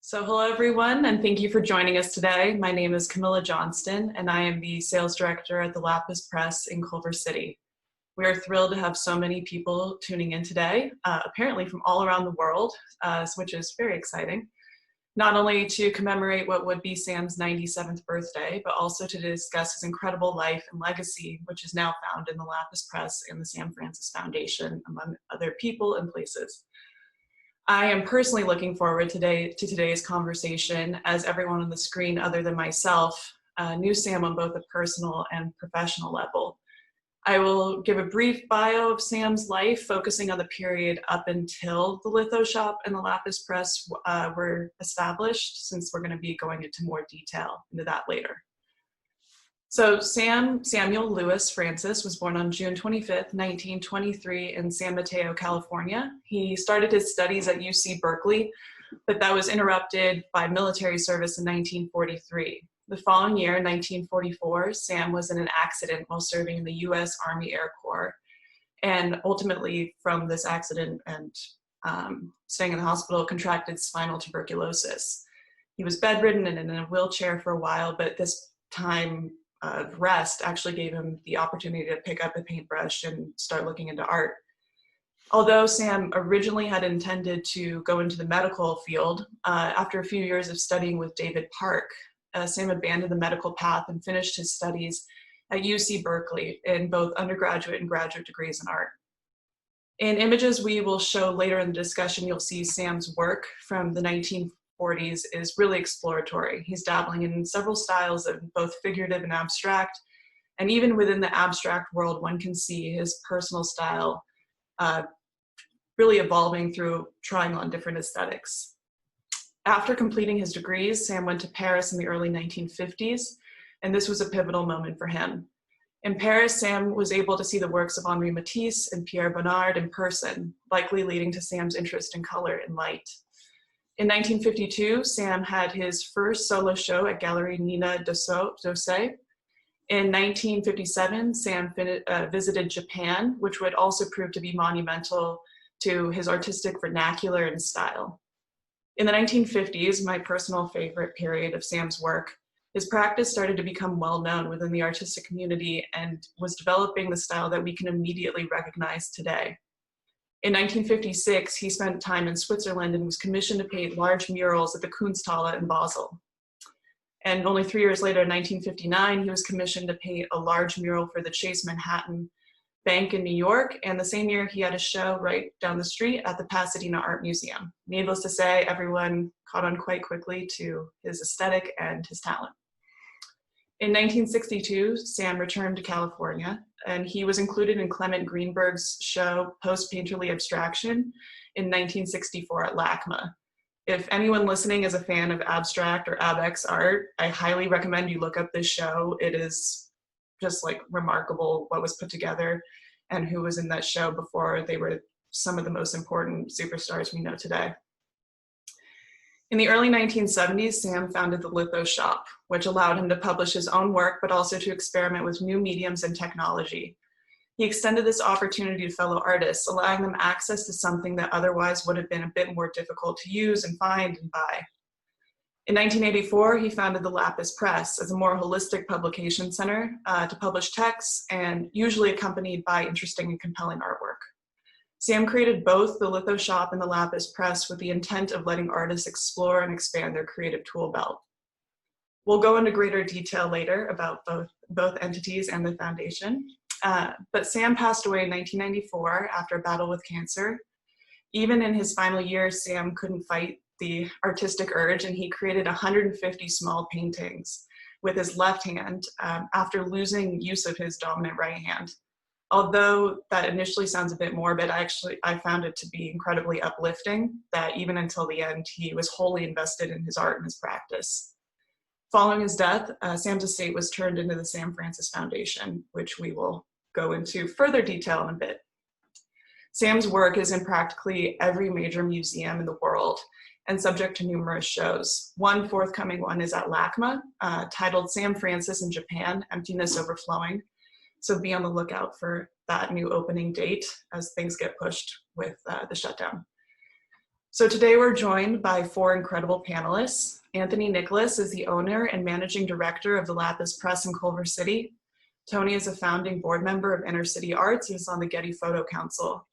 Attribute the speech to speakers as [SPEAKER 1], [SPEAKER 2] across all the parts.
[SPEAKER 1] So hello everyone, and thank you for joining us today. My name is Camilla Johnston, and I am the sales director at the Lapis Press in Culver City. We are thrilled to have so many people tuning in today, apparently from all around the world, which is very exciting. Not only to commemorate what would be Sam's 97th birthday, but also to discuss his incredible life and legacy, which is now found in the Lapis Press and the Sam Francis Foundation, among other people and places. I am personally looking forward to today's conversation, as everyone on the screen other than myself knew Sam on both a personal and professional level. I will give a brief bio of Sam's life, focusing on the period up until the litho shop and the Lapis Press were established, since we're going to be going into more detail into that later. So Samuel Louis Francis was born on June 25th, 1923 in San Mateo, California. He started his studies at UC Berkeley, but that was interrupted by military service in 1943. The following year, in 1944, Sam was in an accident while serving in the US Army Air Corps. And ultimately, from this accident and staying in the hospital, contracted spinal tuberculosis. He was bedridden and in a wheelchair for a while, but this time of rest actually gave him the opportunity to pick up a paintbrush and start looking into art. Although Sam originally had intended to go into the medical field, after a few years of studying with David Park, Sam abandoned the medical path and finished his studies at UC Berkeley in both undergraduate and graduate degrees in art. In images we will show later in the discussion, you'll see Sam's work from the 1940s is really exploratory. He's dabbling in several styles of both figurative and abstract, and even within the abstract world, one can see his personal style really evolving through trying on different aesthetics. After completing his degrees, Sam went to Paris in the early 1950s, and this was a pivotal moment for him. In Paris, Sam was able to see the works of Henri Matisse and Pierre Bonnard in person, likely leading to Sam's interest in color and light. In 1952, Sam had his first solo show at Galerie Nina Dosset. In 1957, Sam visited Japan, which would also prove to be monumental to his artistic vernacular and style. In the 1950s, my personal favorite period of Sam's work, his practice started to become well known within the artistic community and was developing the style that we can immediately recognize today. In 1956, he spent time in Switzerland and was commissioned to paint large murals at the Kunsthalle in Basel. And only 3 years later, in 1959, he was commissioned to paint a large mural for the Chase Manhattan Bank in New York, and the same year he had a show right down the street at the Pasadena Art Museum. Needless to say, everyone caught on quite quickly to his aesthetic and his talent. In 1962, Sam returned to California, and he was included in Clement Greenberg's show Post-Painterly Abstraction in 1964 at LACMA. If anyone listening is a fan of abstract or ab-ex art, I highly recommend you look up this show. It is just like remarkable what was put together and who was in that show before they were some of the most important superstars we know today. In the early 1970s, Sam founded the Litho Shop, which allowed him to publish his own work, but also to experiment with new mediums and technology. He extended this opportunity to fellow artists, allowing them access to something that otherwise would have been a bit more difficult to use and find and buy. In 1984, he founded the Lapis Press as a more holistic publication center to publish texts and usually accompanied by interesting and compelling artwork. Sam created both the Litho Shop and the Lapis Press with the intent of letting artists explore and expand their creative tool belt. We'll go into greater detail later about both entities and the foundation. But Sam passed away in 1994 after a battle with cancer. Even in his final years, Sam couldn't fight the artistic urge, and he created 150 small paintings with his left hand after losing use of his dominant right hand. Although that initially sounds a bit morbid, I found it to be incredibly uplifting that even until the end, he was wholly invested in his art and his practice. Following his death, Sam's estate was turned into the Sam Francis Foundation, which we will go into further detail in a bit. Sam's work is in practically every major museum in the world and subject to numerous shows. One forthcoming one is at LACMA, titled Sam Francis in Japan, Emptiness Overflowing. So be on the lookout for that new opening date as things get pushed with the shutdown. So today we're joined by four incredible panelists. Anthony Nicholas is the owner and managing director of the Lapis Press in Culver City. Tony is a founding board member of Inner City Arts. He's on the Getty Photo Council.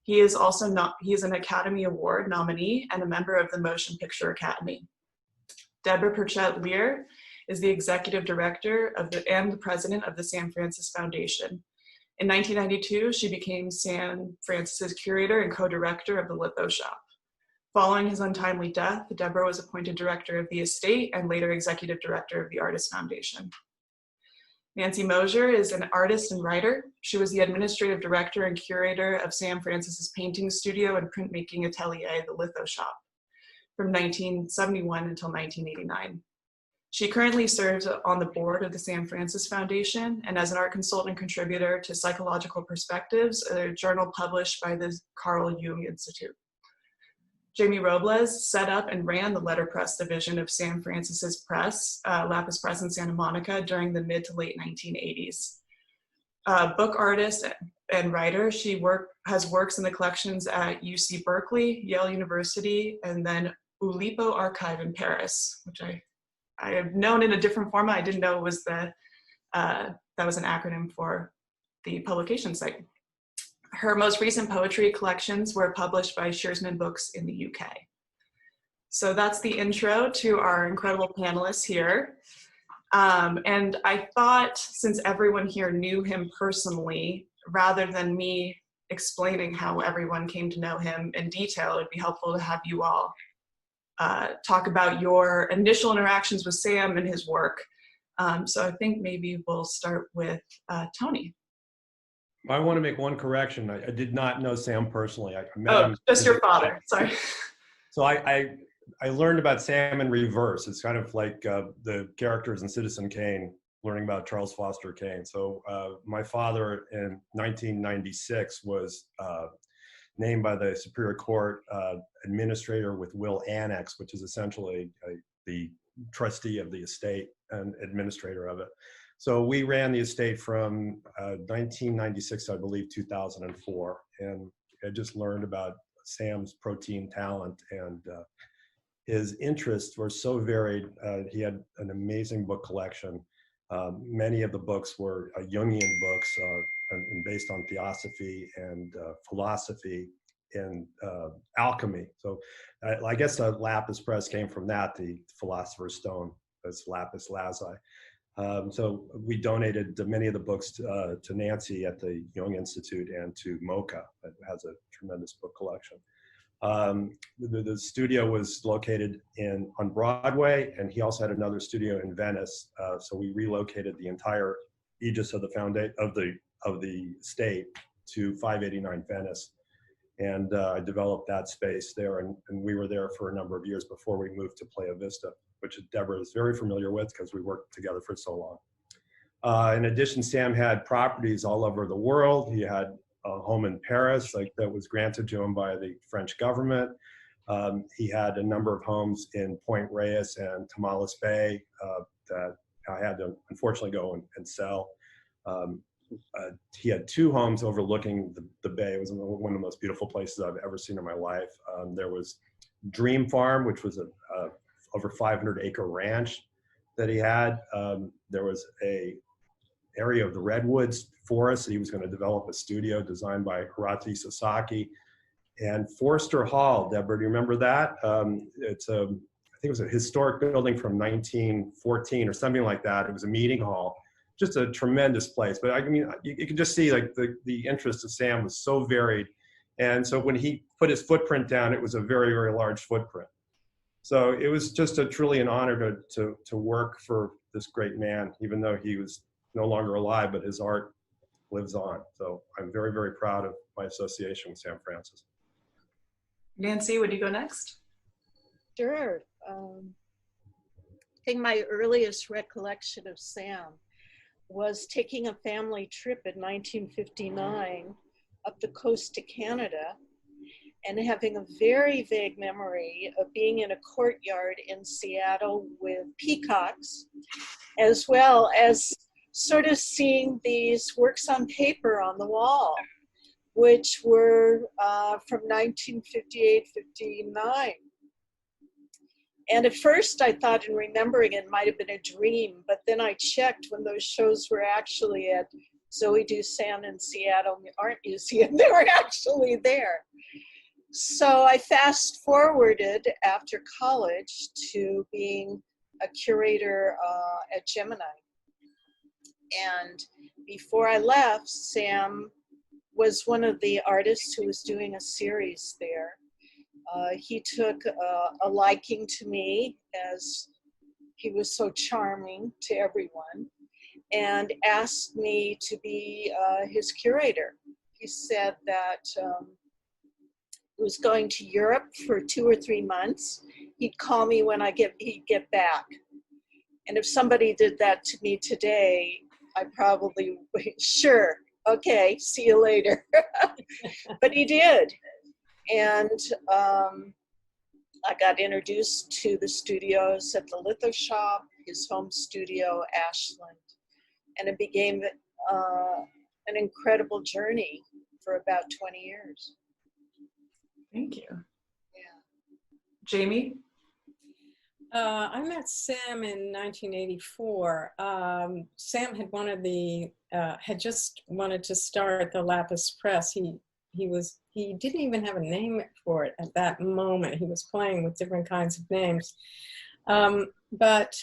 [SPEAKER 1] He is an Academy Award nominee and a member of the Motion Picture Academy. Deborah Purchett-Lear is the executive director and the president of the Sam Francis Foundation. In 1992, she became Sam Francis's curator and co-director of the Litho Shop. Following his untimely death, Deborah was appointed director of the estate and later executive director of the Artist Foundation. Nancy Mosier is an artist and writer. She was the administrative director and curator of Sam Francis's painting studio and printmaking atelier, the Litho Shop, from 1971 until 1989. She currently serves on the board of the Sam Francis Foundation and as an art consultant contributor to Psychological Perspectives, a journal published by the Carl Jung Institute. Jamie Robles set up and ran the letterpress division of Sam Francis's press, Lapis Press in Santa Monica, during the mid to late 1980s. Book artist and writer, she has works in the collections at UC Berkeley, Yale University, and then Oulipo Archive in Paris, which I have known in a different format. I didn't know it was that was an acronym for the publication site. Her most recent poetry collections were published by Shearsman Books in the UK. So that's the intro to our incredible panelists here. And I thought, since everyone here knew him personally, rather than me explaining how everyone came to know him in detail, it'd be helpful to have you all talk about your initial interactions with Sam and his work. So I think maybe we'll start with Tony.
[SPEAKER 2] I want to make one correction. I did not know Sam personally. I met him.
[SPEAKER 1] Just your father, sorry.
[SPEAKER 2] So I learned about Sam in reverse. It's kind of like the characters in Citizen Kane, learning about Charles Foster Kane. So my father in 1996 was named by the Superior Court administrator with will annex, which is essentially the trustee of the estate and administrator of it. So we ran the estate from 1996, I believe, 2004. And I just learned about Sam's protein talent, and his interests were so varied. He had an amazing book collection. Many of the books were Jungian books and based on theosophy and philosophy and alchemy. So I guess the Lapis Press came from that, the Philosopher's Stone, as Lapis Lazuli. So we donated many of the books to Nancy at the Jung Institute and to MoCA, that has a tremendous book collection. The studio was located on Broadway, and he also had another studio in Venice. So we relocated the entire aegis of the estate to 589 Venice, and I developed that space there, and we were there for a number of years before we moved to Playa Vista, which Deborah is very familiar with because we worked together for so long. In addition, Sam had properties all over the world. He had a home in Paris, that was granted to him by the French government. He had a number of homes in Point Reyes and Tamales Bay that I had to unfortunately go and sell. He had two homes overlooking the bay. It was one of the most beautiful places I've ever seen in my life. There was Dream Farm, which was a over 500-acre ranch that he had. There was a area of the redwoods forest that he was going to develop a studio designed by Hirati Sasaki. And Forster Hall, Deborah, do you remember that? It's I think it was a historic building from 1914 or something like that. It was a meeting hall, just a tremendous place. But I mean, you can just see the interest of Sam was so varied. And so when he put his footprint down, it was a very, very large footprint. So it was just truly an honor to work for this great man, even though he was no longer alive, but his art lives on. So I'm very, very proud of my association with Sam Francis.
[SPEAKER 1] Nancy, would you go next?
[SPEAKER 3] Sure. I think my earliest recollection of Sam was taking a family trip in 1959 up the coast to Canada, and having a very vague memory of being in a courtyard in Seattle with peacocks, as well as sort of seeing these works on paper on the wall. which were from 1958, 59. And at first I thought in remembering it might have been a dream, but then I checked when those shows were actually at Zoe Doosan in Seattle Art Museum. They were actually there. So I fast forwarded after college to being a curator at Gemini. And before I left, Sam was one of the artists who was doing a series there. He took a liking to me, as he was so charming to everyone, and asked me to be his curator. He said that he was going to Europe for 2 or 3 months. He'd call me when he'd get back. And if somebody did that to me today, I probably, sure, okay, see you later. But he did. And I got introduced to the studios at the Litho Shop, his home studio, Ashland. And it became an incredible journey for about 20 years.
[SPEAKER 1] Thank you.
[SPEAKER 3] Yeah.
[SPEAKER 1] Jamie?
[SPEAKER 4] I met Sam in 1984. Sam had just wanted to start the Lapis Press. He didn't even have a name for it at that moment. He was playing with different kinds of names. But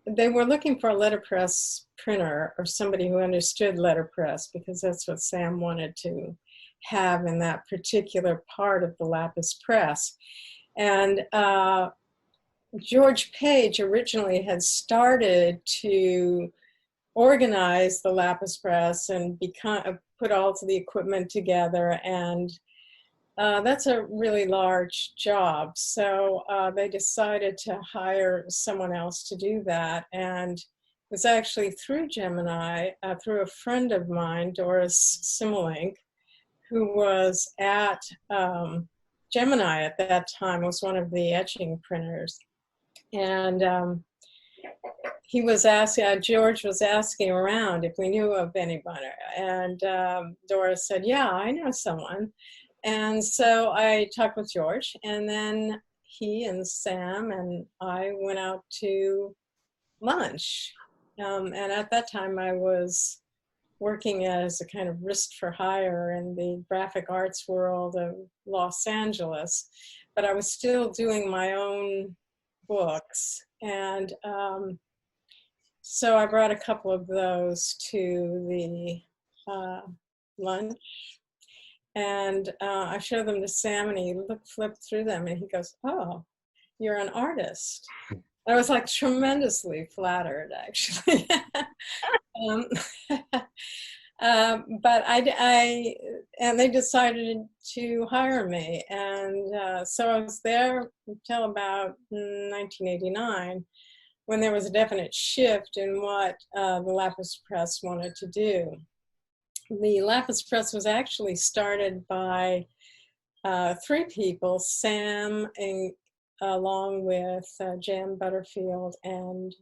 [SPEAKER 4] they were looking for a letterpress printer or somebody who understood letterpress, because that's what Sam wanted to have in that particular part of the Lapis Press. And George Page originally had started to organize the Lapis Press and put all of the equipment together, and that's a really large job. So they decided to hire someone else to do that, and it was actually through Gemini, through a friend of mine, Doris Simmelink, who was at Gemini at that time, was one of the etching printers. And he was asking, George was asking around if we knew of anybody. And Doris said, yeah, I know someone. And so I talked with George, and then he and Sam and I went out to lunch. And at that time I was working as a kind of wrist for hire in the graphic arts world of Los Angeles, but I was still doing my own books. And so I brought a couple of those to the lunch, and I showed them to Sam, and he flipped through them, and he goes, oh, you're an artist. I was like tremendously flattered, actually. But and they decided to hire me. And so I was there until about 1989, when there was a definite shift in what the Lapis Press wanted to do. The Lapis Press was actually started by 3 people, Sam, along with Jan Butterfield and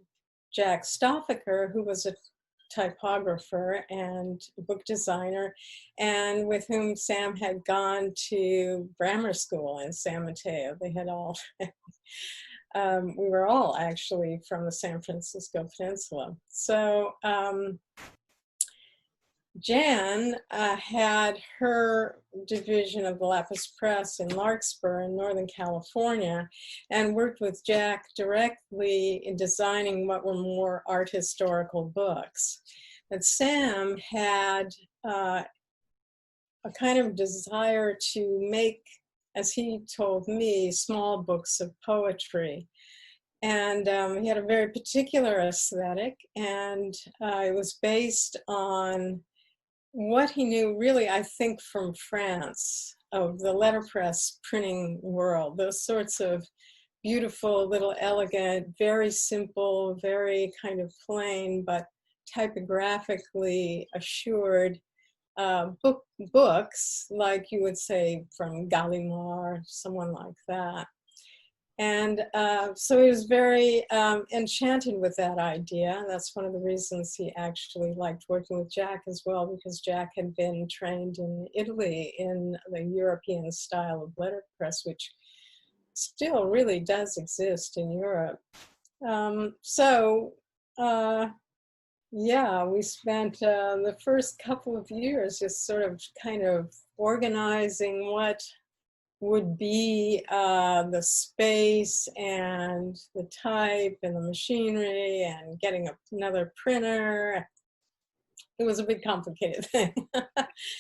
[SPEAKER 4] Jack Stoffaker, who was a typographer and book designer, and with whom Sam had gone to grammar school in San Mateo. They had all, we were all actually from the San Francisco Peninsula. So Jan had her division of the Lapis Press in Larkspur in Northern California, and worked with Jack directly in designing what were more art historical books. But Sam had a kind of desire to make, as he told me, small books of poetry. And he had a very particular aesthetic, and it was based on what he knew, really, I think, from France, of the letterpress printing world, those sorts of beautiful, little elegant, very simple, very kind of plain, but typographically assured books, like you would say from Gallimard, someone like that. And so he was very enchanted with that idea. That's one of the reasons he actually liked working with Jack as well, because Jack had been trained in Italy in the European style of letterpress, which still really does exist in Europe. Yeah, we spent the first couple of years just sort of kind of organizing what would be the space and the type and the machinery and getting another printer. It was a big complicated thing.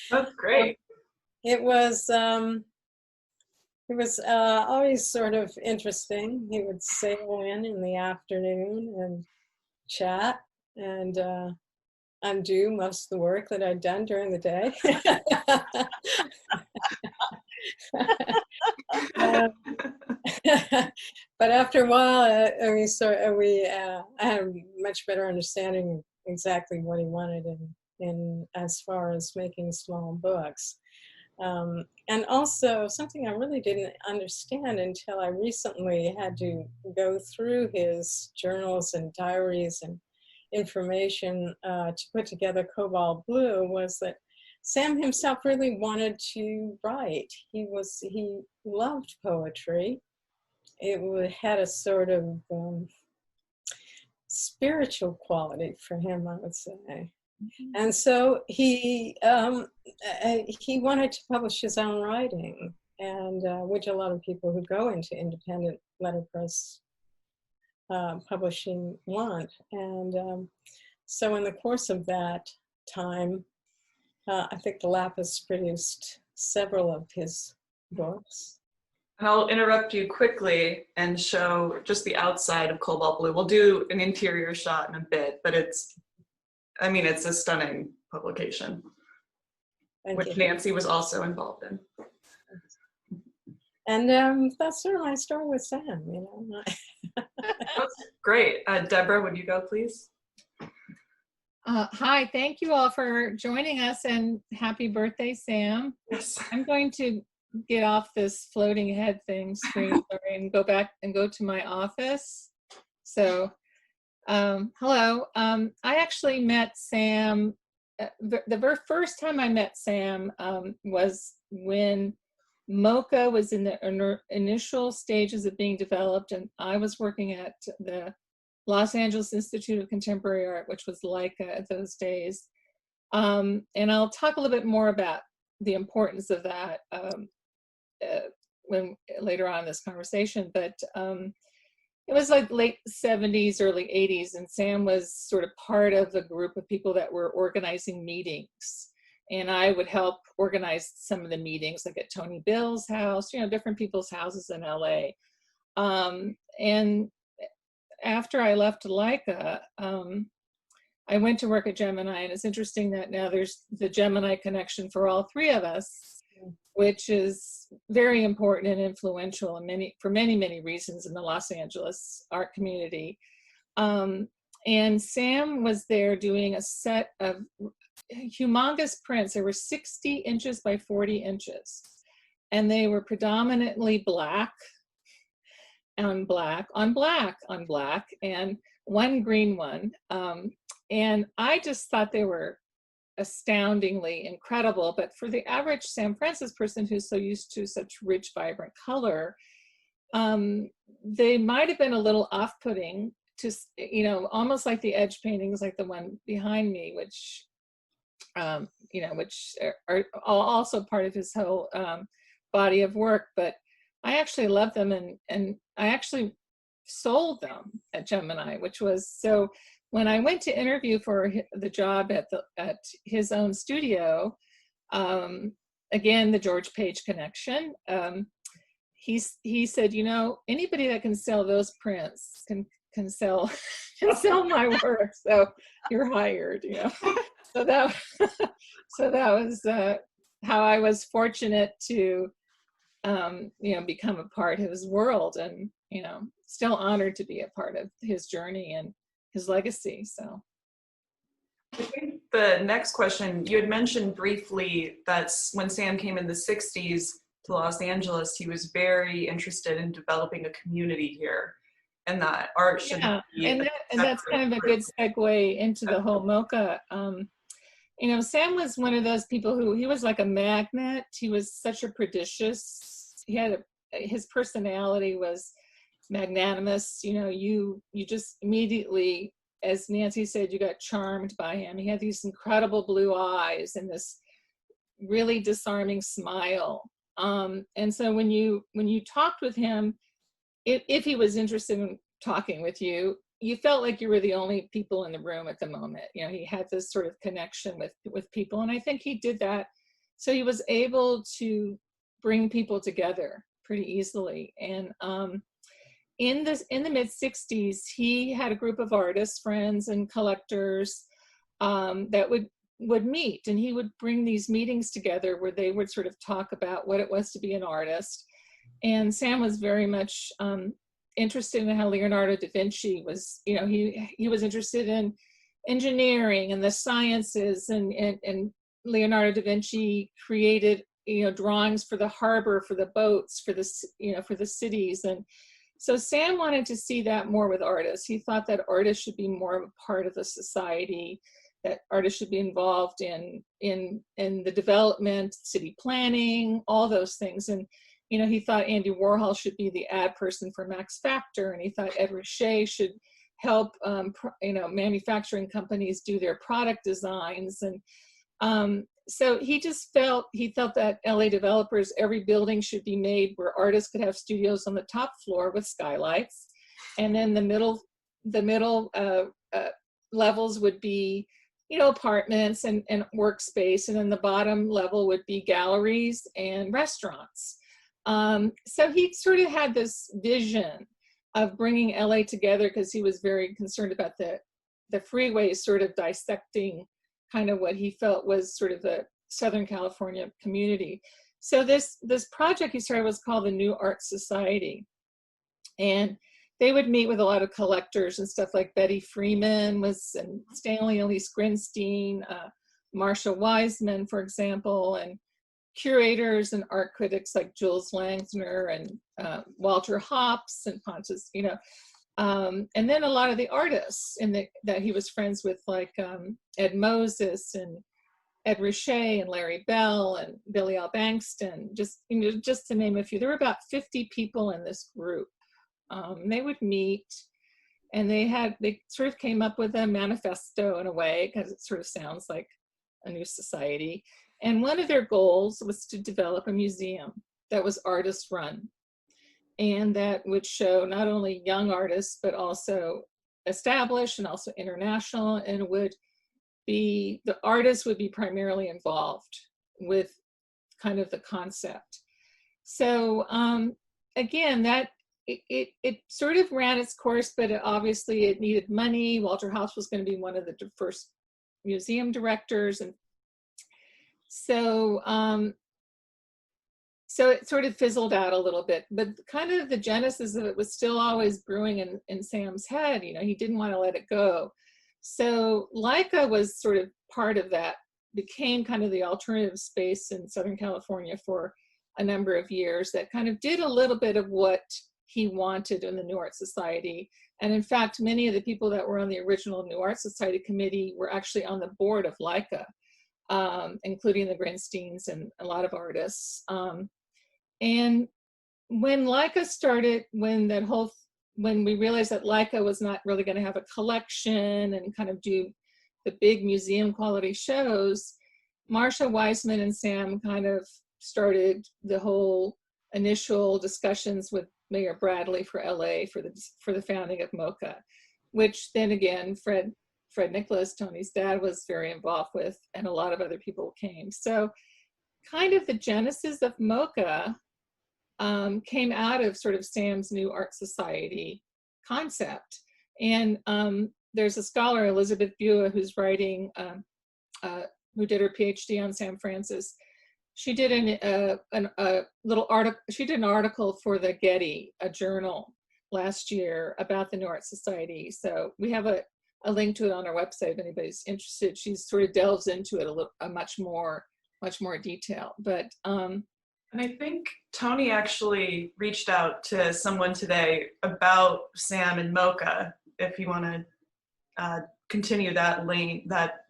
[SPEAKER 1] That's great.
[SPEAKER 4] It was always sort of interesting. He would sail in the afternoon and chat and undo most of the work that I'd done during the day. But after a while, I had a much better understanding exactly what he wanted in as far as making small books. And also something I really didn't understand until I recently had to go through his journals and diaries and information to put together Cobalt Blue was that Sam himself really wanted to write. He loved poetry. It had a sort of spiritual quality for him, I would say. And so he wanted to publish his own writing, and which a lot of people who go into independent letterpress publishing want. And so in the course of that time, I think the Lapis produced several of his books.
[SPEAKER 1] And I'll interrupt you quickly and show just the outside of Cobalt Blue. We'll do an interior shot in a bit, but it's a stunning publication, which Nancy was also involved in.
[SPEAKER 4] And that's sort of my story with Sam, you know.
[SPEAKER 1] That's great. Deborah, would you go, please?
[SPEAKER 5] Hi, thank you all for joining us, and happy birthday, Sam.
[SPEAKER 1] Yes.
[SPEAKER 5] I'm going to get off this floating head thing screen and go back and go to my office. So, hello. I actually met Sam, the very first time I met Sam was when MoCA was in the initial stages of being developed, and I was working at the Los Angeles Institute of Contemporary Art, which was LICA at those days. And I'll talk a little bit more about the importance of that when later on in this conversation. But it was like late 70s, early 80s, and Sam was sort of part of a group of people that were organizing meetings. And I would help organize some of the meetings, like at Tony Bill's house, you know, different people's houses in LA. And after I left Leica, I went to work at Gemini, and it's interesting that now there's the Gemini connection for all three of us, which is very important and influential in for many reasons in the Los Angeles art community. And Sam was there doing a set of humongous prints. They were 60 inches by 40 inches, and they were predominantly black on black on black on black, and one green one. And I just thought they were astoundingly incredible. But for the average San Francisco person who's so used to such rich, vibrant color, they might have been a little off-putting to, you know, almost like the edge paintings, like the one behind me, which, you know, which are also part of his whole body of work. But I actually love them, and I actually sold them at Gemini, which was, so when I went to interview for the job at his own studio, again, the George Page connection, he said, you know, anybody that can sell those prints can sell my work, so you're hired, you know. So that was how I was fortunate to you know, become a part of his world, and, you know, still honored to be a part of his journey and his legacy. So
[SPEAKER 1] I think the next question, you had mentioned briefly that when Sam came in the 60s to Los Angeles, he was very interested in developing a community here, and that art should
[SPEAKER 5] Yeah,
[SPEAKER 1] be
[SPEAKER 5] and that's
[SPEAKER 1] separate
[SPEAKER 5] kind of a
[SPEAKER 1] group.
[SPEAKER 5] good segue into the whole MoCA. You know, Sam was one of those people who, he was like a magnet. He was such a prodigious, his personality was magnanimous. You know, you just immediately, as Nancy said, you got charmed by him. He had these incredible blue eyes and this really disarming smile. And so when you talked with him, if he was interested in talking with you, you felt like you were the only people in the room at the moment. You know, he had this sort of connection with people, and I think he did that. So he was able to bring people together pretty easily. And in the mid 60s, he had a group of artists, friends, and collectors that would meet, and he would bring these meetings together where they would sort of talk about what it was to be an artist. And Sam was very much interested in how Leonardo da Vinci was, you know, he was interested in engineering and the sciences, and Leonardo da Vinci created, you know, drawings for the harbor, for the boats, for the, you know, for the cities. And so Sam wanted to see that more with artists. He thought that artists should be more of a part of the society, that artists should be involved in the development, city planning, all those things. And you know, he thought Andy Warhol should be the ad person for Max Factor, and he thought Ed Ruscha should help, you know, manufacturing companies do their product designs. And so he felt that LA developers, every building should be made where artists could have studios on the top floor with skylights, and then the middle levels would be, you know, apartments and workspace, and then the bottom level would be galleries and restaurants. So he sort of had this vision of bringing LA together because he was very concerned about the freeways sort of dissecting kind of what he felt was sort of the Southern California community. So this project he started was called the New Art Society. And they would meet with a lot of collectors and stuff, like Betty Freeman and Stanley Elise Grinstein, Marsha Wiseman, for example, and curators and art critics like Jules Langsner and Walter Hopps and Pontus, you know, and then a lot of the artists that he was friends with, like Ed Moses and Ed Ruscha and Larry Bell and Billy L. Bankston, just to name a few. There were about 50 people in this group. They would meet, and they sort of came up with a manifesto in a way, because it sort of sounds like a new society. And one of their goals was to develop a museum that was artist run, and that would show not only young artists, but also established and also international, and the artists would be primarily involved with kind of the concept. So again, that it sort of ran its course, but obviously it needed money. Walter Hopps was going to be one of the first museum directors, and so so it sort of fizzled out a little bit, but kind of the genesis of it was still always brewing in Sam's head. You know, he didn't want to let it go. So Leica was sort of part of that, became kind of the alternative space in Southern California for a number of years, that kind of did a little bit of what he wanted in the New Art Society. And in fact, many of the people that were on the original New Art Society committee were actually on the board of Leica, including the Grinsteins and a lot of artists. And when Leica started, when we realized that Leica was not really going to have a collection and kind of do the big museum quality shows, Marsha Wiseman and Sam kind of started the whole initial discussions with Mayor Bradley for LA for the founding of MoCA, which then again Fred Nicholas, Tony's dad, was very involved with, and a lot of other people came. So kind of the genesis of MoCA came out of sort of Sam's New Art Society concept. And there's a scholar, Elizabeth Bua, who's writing, who did her PhD on Sam Francis. She did a little article. She did an article for the Getty, a journal, last year about the New Art Society. So we have a link to it on our website if anybody's interested. She sort of delves into it a much more detail. But
[SPEAKER 1] And I think Tony actually reached out to someone today about Sam and Mocha, if you want to continue that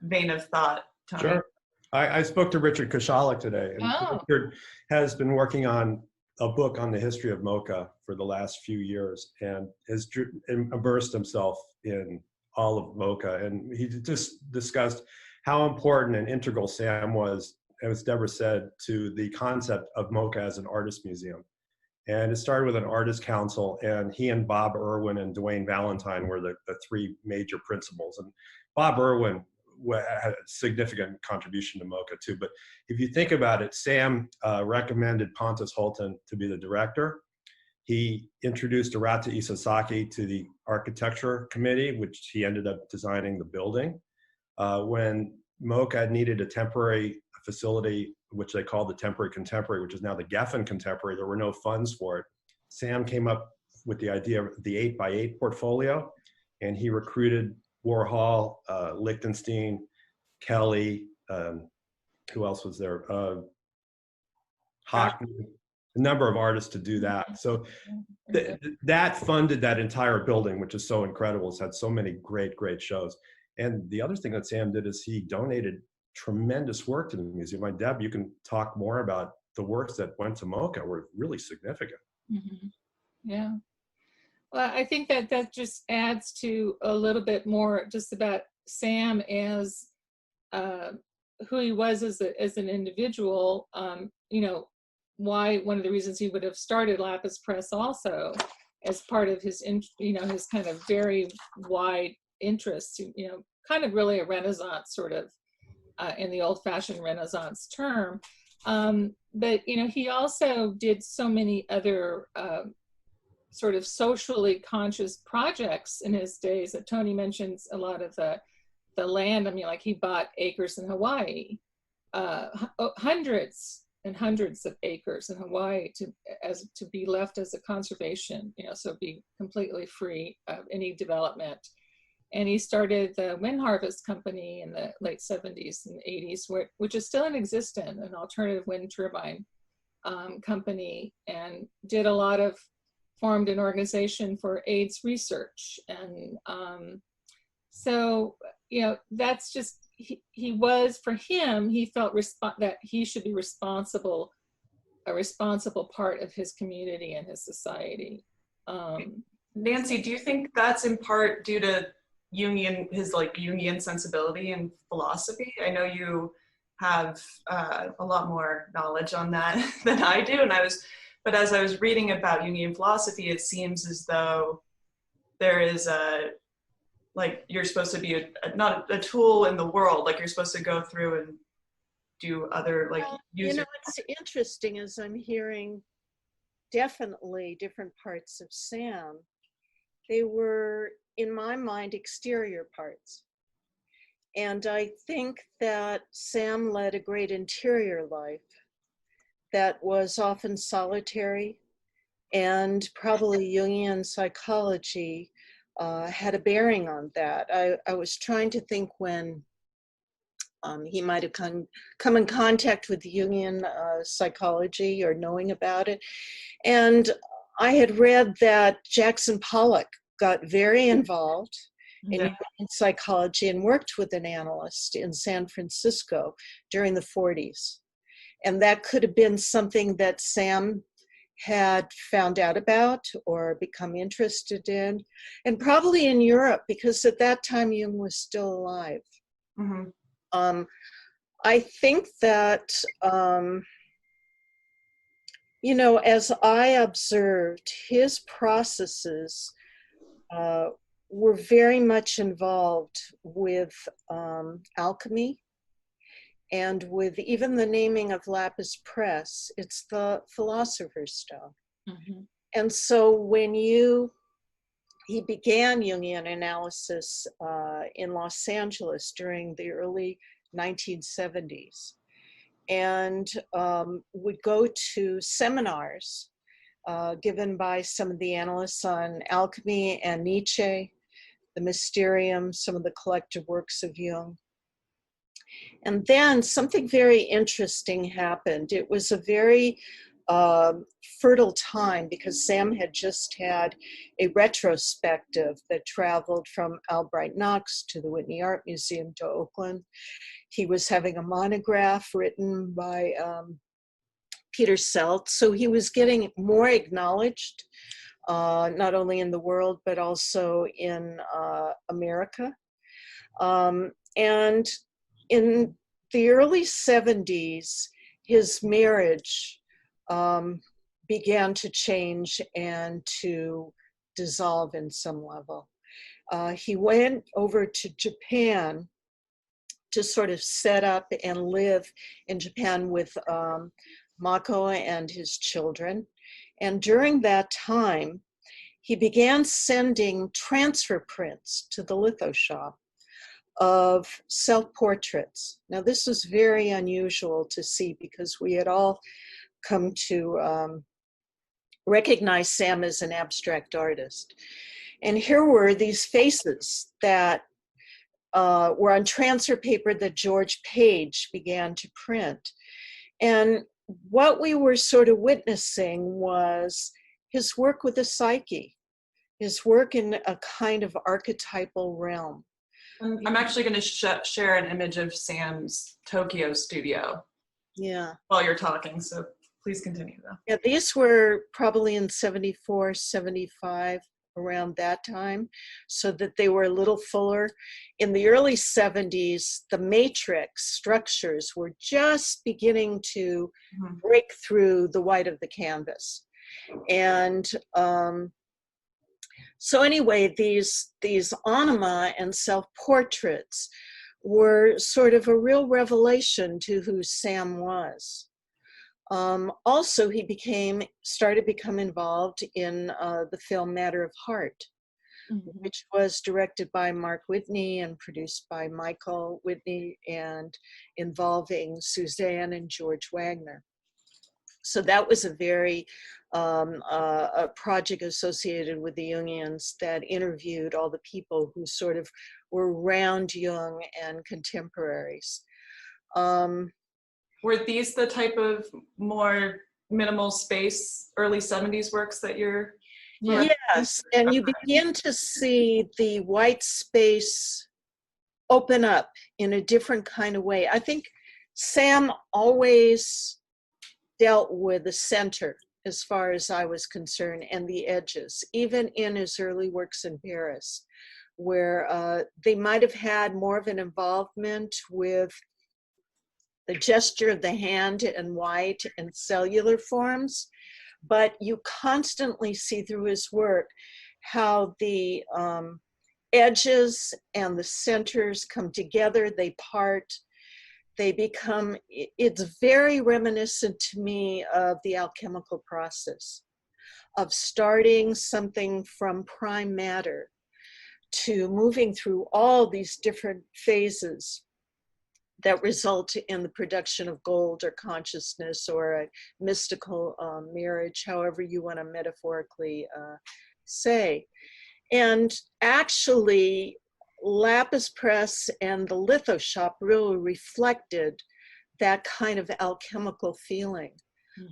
[SPEAKER 1] vein of thought, Tony.
[SPEAKER 2] Sure. I spoke to Richard Koshalik today, and
[SPEAKER 5] Oh.
[SPEAKER 2] Richard has been working on a book on the history of Mocha for the last few years and has immersed himself in all of Mocha. And he just discussed how important and integral Sam was, as Deborah said, to the concept of Mocha as an artist museum. And it started with an artist council, and he and Bob Irwin and Dwayne Valentine were the three major principals. And Bob Irwin had a significant contribution to Mocha too. But if you think about it, Sam recommended Pontus Hultén to be the director. He introduced Arata Isasaki to the architecture committee, which he ended up designing the building. When Mocha needed a temporary facility, which they called the Temporary Contemporary, which is now the Geffen Contemporary, there were no funds for it. Sam came up with the idea of the 8x8 portfolio, and he recruited Warhol, Lichtenstein, Kelly, who else was there? Hockney, a number of artists to do that. So that funded that entire building, which is so incredible. It's had so many great, great shows. And the other thing that Sam did is he donated tremendous work to the museum. My Deb, you can talk more about the works that went to Mocha were really significant.
[SPEAKER 5] Mm-hmm. Yeah. Well, I think that just adds to a little bit more just about Sam as who he was as an individual. You know, why one of the reasons he would have started Lapis Press also as part of his, you know, his kind of very wide interests. You know, kind of really a Renaissance sort of in the old-fashioned Renaissance term. But you know, he also did so many other sort of socially conscious projects in his days that Tony mentions a lot of the land. I mean, like he bought acres in Hawaii, hundreds and hundreds of acres in Hawaii to be left as a conservation, you know, so be completely free of any development. And he started the Wind Harvest Company in the late 70s and 80s, which is still in existence, an alternative wind turbine company, and did a lot of, formed an organization for AIDS research. And so, you know, that's just, he was, for him, he felt that he should be a responsible part of his community and his society.
[SPEAKER 1] Nancy, do you think that's in part due to his like Jungian sensibility and philosophy? I know you have a lot more knowledge on that than I do, but as I was reading about Jungian philosophy, it seems as though there is like you're supposed to be not a tool in the world, like you're supposed to go through and do other like
[SPEAKER 3] you know, what's interesting is I'm hearing definitely different parts of Sam. They were, in my mind, exterior parts. And I think that Sam led a great interior life that was often solitary, and probably Jungian psychology had a bearing on that. I was trying to think when he might have come in contact with Jungian psychology or knowing about it. And I had read that Jackson Pollock got very involved in Jungian psychology and worked with an analyst in San Francisco during the 40s. And that could have been something that Sam had found out about or become interested in, and probably in Europe, because at that time Jung was still alive. Mm-hmm. I think that, you know, as I observed, his processes were very much involved with alchemy, and with even the naming of Lapis Press, it's the Philosopher's Stone. Mm-hmm. And so when he began Jungian analysis in Los Angeles during the early 1970s, and would go to seminars given by some of the analysts on alchemy and Nietzsche, the Mysterium, some of the collective works of Jung. And then something very interesting happened. It was a very fertile time because Sam had just had a retrospective that traveled from Albright Knox to the Whitney Art Museum to Oakland. He was having a monograph written by Peter Selt, so he was getting more acknowledged, not only in the world, but also in America. And in the early 70s, his marriage began to change and to dissolve in some level. He went over to Japan to sort of set up and live in Japan with Mako and his children. And during that time, he began sending transfer prints to the litho shop of self-portraits. Now, this was very unusual to see because we had all come to recognize Sam as an abstract artist. And here were these faces that were on transfer paper that George Page began to print. And what we were sort of witnessing was his work with the psyche, his work in a kind of archetypal realm.
[SPEAKER 1] I'm actually going to share an image of Sam's Tokyo studio.
[SPEAKER 3] Yeah.
[SPEAKER 1] While you're talking, so please continue though.
[SPEAKER 3] Yeah, these were probably in 74, 75, around that time, so that they were a little fuller. In the early 70s, the matrix structures were just beginning to break through the white of the canvas. And so anyway, these anima and self-portraits were sort of a real revelation to who Sam was. Also, he started to become involved in the film Matter of Heart, which was directed by Mark Whitney and produced by Michael Whitney and involving Suzanne and George Wagner. So that was a very a project associated with the Jungians that interviewed all the people who sort of were around Jung and contemporaries.
[SPEAKER 1] Were these the type of more minimal space early 70s works that you're?
[SPEAKER 3] Yes, and you begin to see the white space open up in a different kind of way. I think Sam always dealt with the center as far as I was concerned and the edges, even in his early works in Paris, where they might have had more of an involvement with the gesture of the hand in white and cellular forms, but you constantly see through his work how the edges and the centers come together, they part, they become, it's very reminiscent to me of the alchemical process of starting something from prime matter to moving through all these different phases that result in the production of gold or consciousness or a mystical marriage, however you want to metaphorically say. And actually, Lapis Press and the litho shop really reflected that kind of alchemical feeling.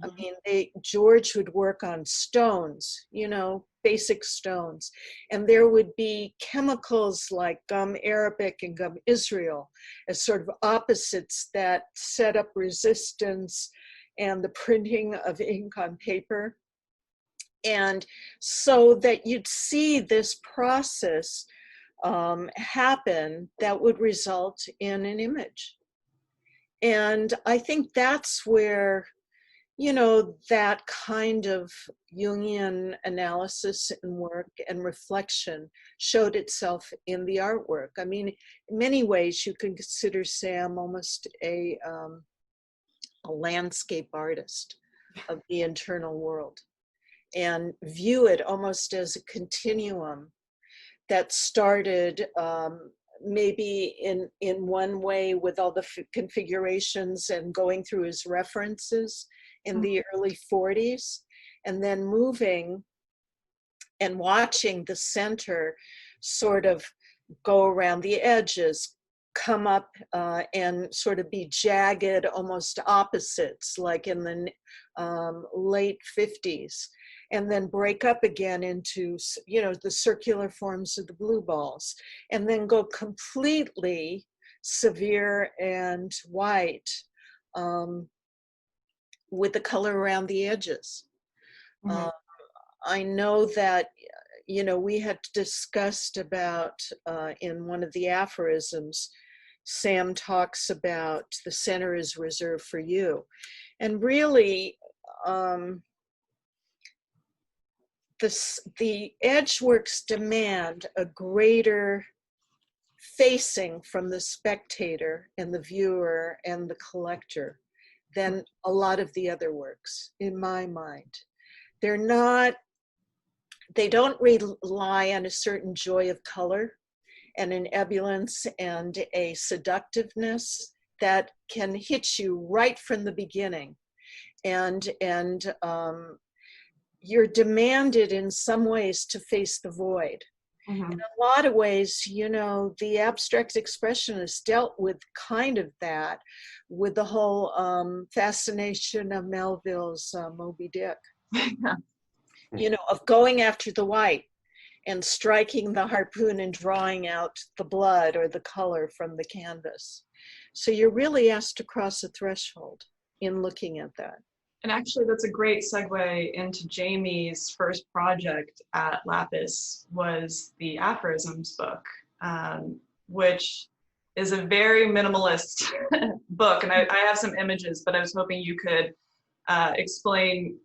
[SPEAKER 3] I mean, George would work on stones, you know, basic stones, and there would be chemicals like gum Arabic and gum Israel as sort of opposites that set up resistance and the printing of ink on paper. And so that you'd see this process happen that would result in an image. And I think that's where, you know, that kind of Jungian analysis and work and reflection showed itself in the artwork. I mean, in many ways, you can consider Sam almost a landscape artist of the internal world and view it almost as a continuum that started maybe in one way with all the configurations and going through his references in the early 40s, and then moving and watching the center sort of go around the edges, come up and sort of be jagged, almost opposites, like in the late 50s, and then break up again into, you know, the circular forms of the blue balls, and then go completely severe and white with the color around the edges.
[SPEAKER 1] Mhm.
[SPEAKER 3] I know that, you know, we had discussed about in one of the aphorisms, Sam talks about the center is reserved for you. And really, the edge works demand a greater facing from the spectator and the viewer and the collector than a lot of the other works, in my mind. They're not, they don't rely on a certain joy of color and an ebullience and a seductiveness that can hit you right from the beginning. And you're demanded in some ways to face the void.
[SPEAKER 1] Mhm.
[SPEAKER 3] In a lot of ways, you know, the abstract expressionists dealt with kind of that, with the whole fascination of Melville's Moby Dick, you know, of going after the white and striking the harpoon and drawing out the blood or the color from the canvas. So you're really asked to cross a threshold in looking at that.
[SPEAKER 1] And actually, that's a great segue into Jamie's first project at Lapis was the Aphorisms book, which is a very minimalist book. And I have some images, but I was hoping you could explain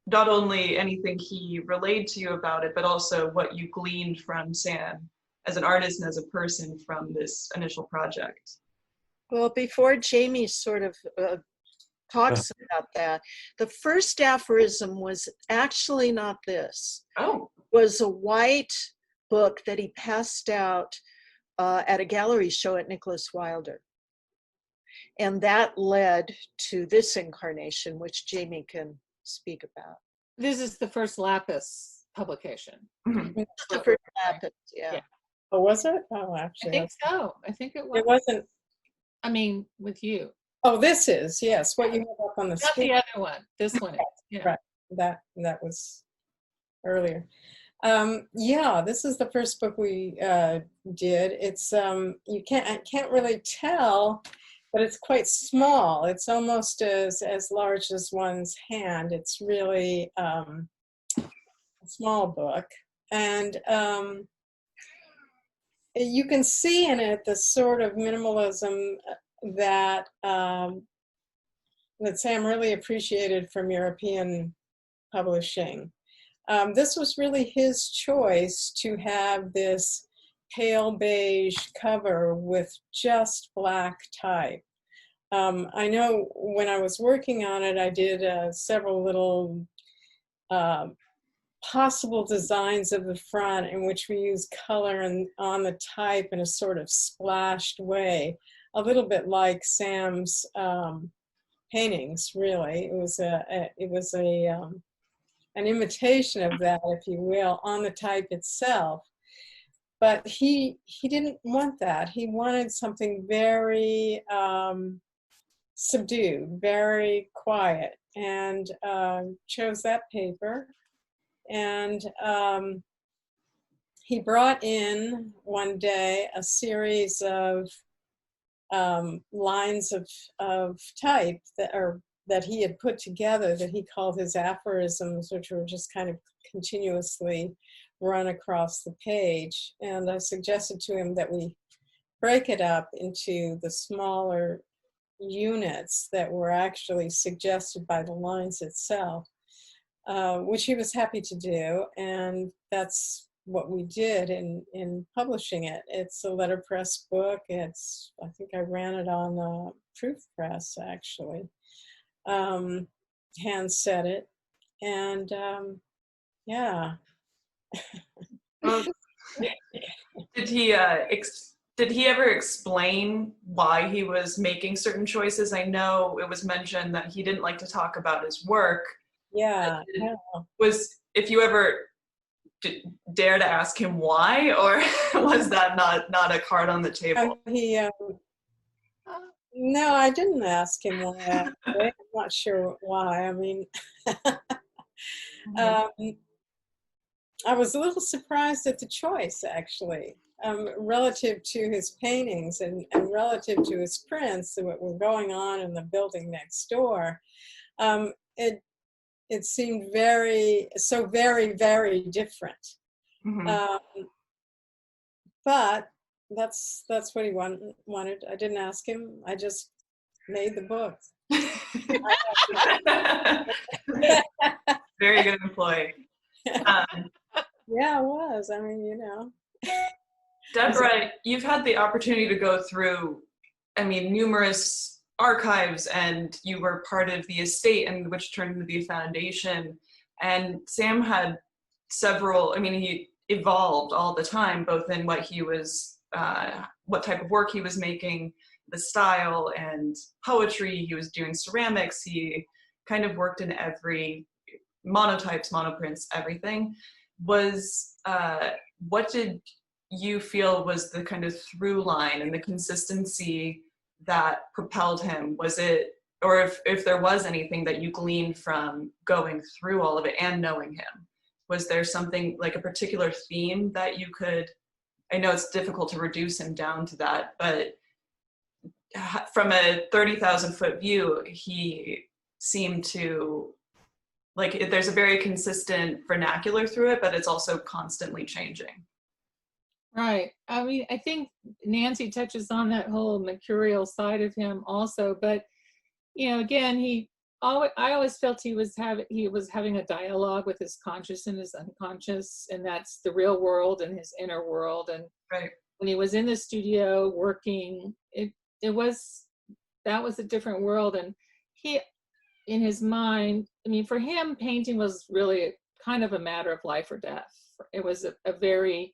[SPEAKER 1] not only anything he relayed to you about it, but also what you gleaned from Sam as an artist and as a person from this initial project.
[SPEAKER 3] Well, before Jamie sort of talks about that, the first aphorism was actually not this.
[SPEAKER 1] Oh.
[SPEAKER 3] It was a white book that he passed out at a gallery show at Nicholas Wilder. And that led to this incarnation, which Jamie can speak about.
[SPEAKER 5] This is the first Lapis publication.
[SPEAKER 1] Mhm.
[SPEAKER 3] The first Lapis, yeah.
[SPEAKER 4] Oh, was it? Oh,
[SPEAKER 5] I
[SPEAKER 4] actually,
[SPEAKER 5] think so. I think it was.
[SPEAKER 4] it wasn't.
[SPEAKER 5] I mean, with you.
[SPEAKER 4] Oh, this is, yes, what you have up on the
[SPEAKER 5] Not
[SPEAKER 4] screen.
[SPEAKER 5] the other one. This one is. Yeah.
[SPEAKER 4] Right. That was earlier. Yeah, this is the first book we did. It's I can't really tell, but it's quite small. It's almost as large as one's hand. It's really a small book, and you can see in it the sort of minimalism that that Sam really appreciated from European publishing. This was really his choice to have this pale beige cover with just black type. I know when I was working on it, I did several little possible designs of the front in which we use color on the type in a sort of splashed way, a little bit like Sam's paintings. Really, it was an imitation of that, if you will, on the type itself. But he didn't want that. He wanted something very subdued, very quiet, and chose that paper. And he brought in one day a series of lines of type that he had put together that he called his aphorisms, which were just kind of continuously run across the page. And I suggested to him that we break it up into the smaller units that were actually suggested by the lines itself, which he was happy to do. And that's what we did in publishing it. It's a letterpress book. I think I ran it on proof press, actually. Hand set it, and yeah.
[SPEAKER 1] Did he ever explain why he was making certain choices? I know it was mentioned that he didn't like to talk about his work.
[SPEAKER 4] Yeah.
[SPEAKER 1] If you ever dare to ask him why, or was that not a card on the table?
[SPEAKER 4] No, I didn't ask him why. Actually. I'm not sure why. I mean,
[SPEAKER 1] Mhm.
[SPEAKER 4] um, I was a little surprised at the choice, actually, relative to his paintings and relative to his prints that were going on in the building next door. It seemed very different.
[SPEAKER 1] Mhm.
[SPEAKER 4] Um, but that's what he wanted. I didn't ask him. I just made the book.
[SPEAKER 1] Very good employee. Um,
[SPEAKER 4] Yeah, it was. I mean,
[SPEAKER 1] Deborah, you've had the opportunity to go through, I mean, numerous archives, and you were part of the estate, and which turned into the foundation. And Sam had several, I mean, he evolved all the time, both in what he was, what type of work he was making, the style and poetry. He was doing ceramics. He kind of worked in every monotypes, monoprints, everything. Was what did you feel was the kind of through line and the consistency that propelled him? Was it, or if there was anything that you gleaned from going through all of it and knowing him, was there something like a particular theme that you could, I know it's difficult to reduce him down to that, but from a 30,000 foot view, he seemed to, like, there's a very consistent vernacular through it, but it's also constantly changing.
[SPEAKER 5] Right. I mean, I think Nancy touches on that whole mercurial side of him also, but again, I always felt he was having a dialogue with his conscious and his unconscious, and that's the real world and his inner world. And
[SPEAKER 1] Right.
[SPEAKER 5] when he was in the studio working, that was a different world. And he, in his mind, I mean, for him, painting was really kind of a matter of life or death. It was a very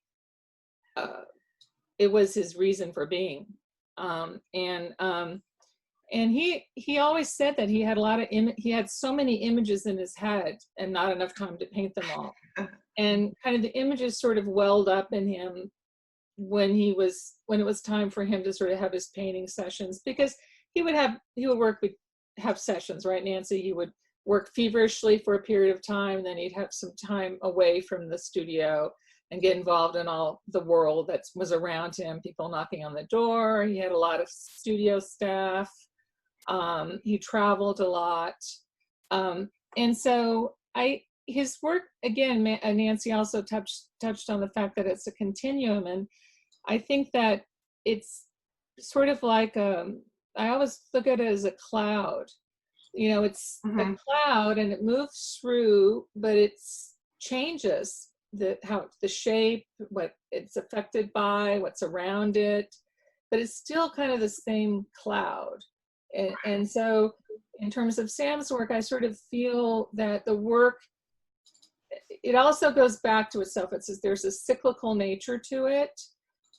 [SPEAKER 5] it was his reason for being. And he always said that he had he had so many images in his head and not enough time to paint them all. And kind of the images sort of welled up in him when it was time for him to sort of have his painting sessions, because he would have sessions, right, Nancy? He would work feverishly for a period of time, and then he'd have some time away from the studio and get involved in all the world that was around him, people knocking on the door. He had a lot of studio staff. He traveled a lot. And so his work, again, Nancy also touched on the fact that it's a continuum. And I think that it's sort of like, I always look at it as a cloud. It's a cloud and it moves through, but it changes the shape, what it's affected by, what's around it, but it's still kind of the same cloud. And so in terms of Sam's work, I sort of feel that the work, it also goes back to itself. It says there's a cyclical nature to it.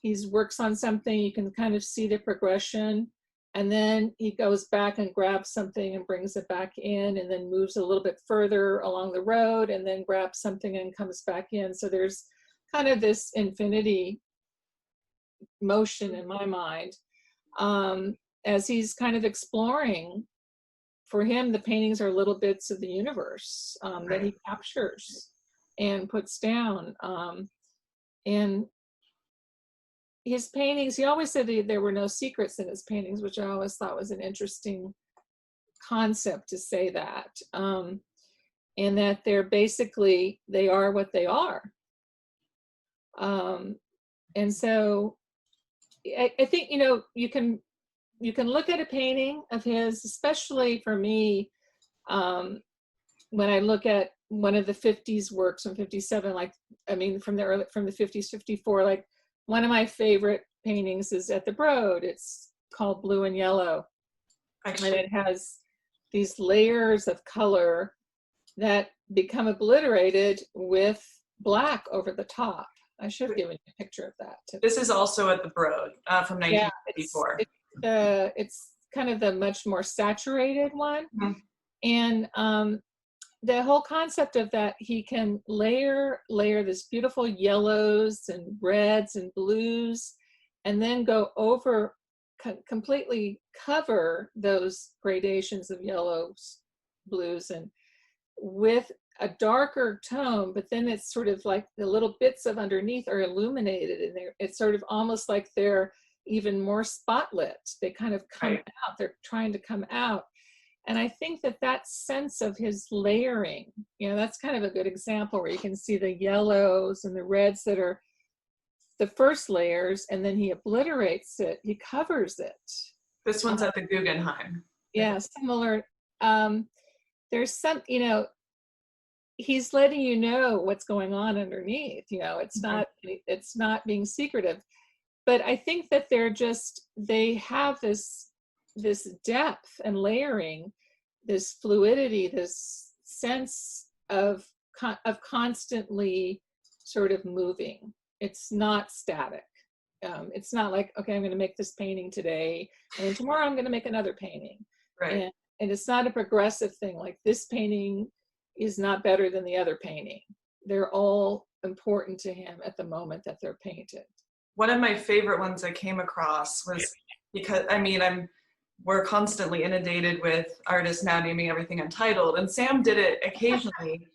[SPEAKER 5] He works on something, you can kind of see the progression, and then he goes back and grabs something and brings it back in, and then moves a little bit further along the road, and then grabs something and comes back in. So there's kind of this infinity motion in my mind, as he's kind of exploring. For him, the paintings are little bits of the universe that he captures and puts down. And his paintings, he always said there were no secrets in his paintings, which I always thought was an interesting concept to say that. And that they are what they are. And so I think, you can look at a painting of his, especially for me, when I look at one of the 50s works from 57, from the 50s, 54, like one of my favorite paintings is at the Broad. It's called Blue and Yellow. And it has these layers of color that become obliterated with black over the top. I should have given you a picture of that.
[SPEAKER 1] This is also at the Broad from 1954.
[SPEAKER 5] Yeah, it's kind of the much more saturated one. Mm-hmm. And the whole concept of that, he can layer this beautiful yellows and reds and blues, and then go over completely cover those gradations of yellows, blues, and with a darker tone, but then it's sort of like the little bits of underneath are illuminated, and it's sort of almost like they're even more spotlit. They kind of come out, they're trying to come out. And I think that that sense of his layering, you know, that's kind of a good example where you can see the yellows and the reds that are the first layers, and then he obliterates it, he covers it.
[SPEAKER 1] This one's at the Guggenheim.
[SPEAKER 5] Yeah, similar. There's some, you know, he's letting you know what's going on underneath, you know, it's not being secretive. But I think that they have this depth and layering, this fluidity, this sense of constantly sort of moving. It's not static. It's not like, okay, I'm going to make this painting today, and then tomorrow I'm going to make another painting.
[SPEAKER 1] Right.
[SPEAKER 5] And it's not a progressive thing, like this painting is not better than the other painting. They're all important to him at the moment that they're painted.
[SPEAKER 1] One of my favorite ones I came across was, because we're constantly inundated with artists now naming everything untitled, and Sam did it occasionally.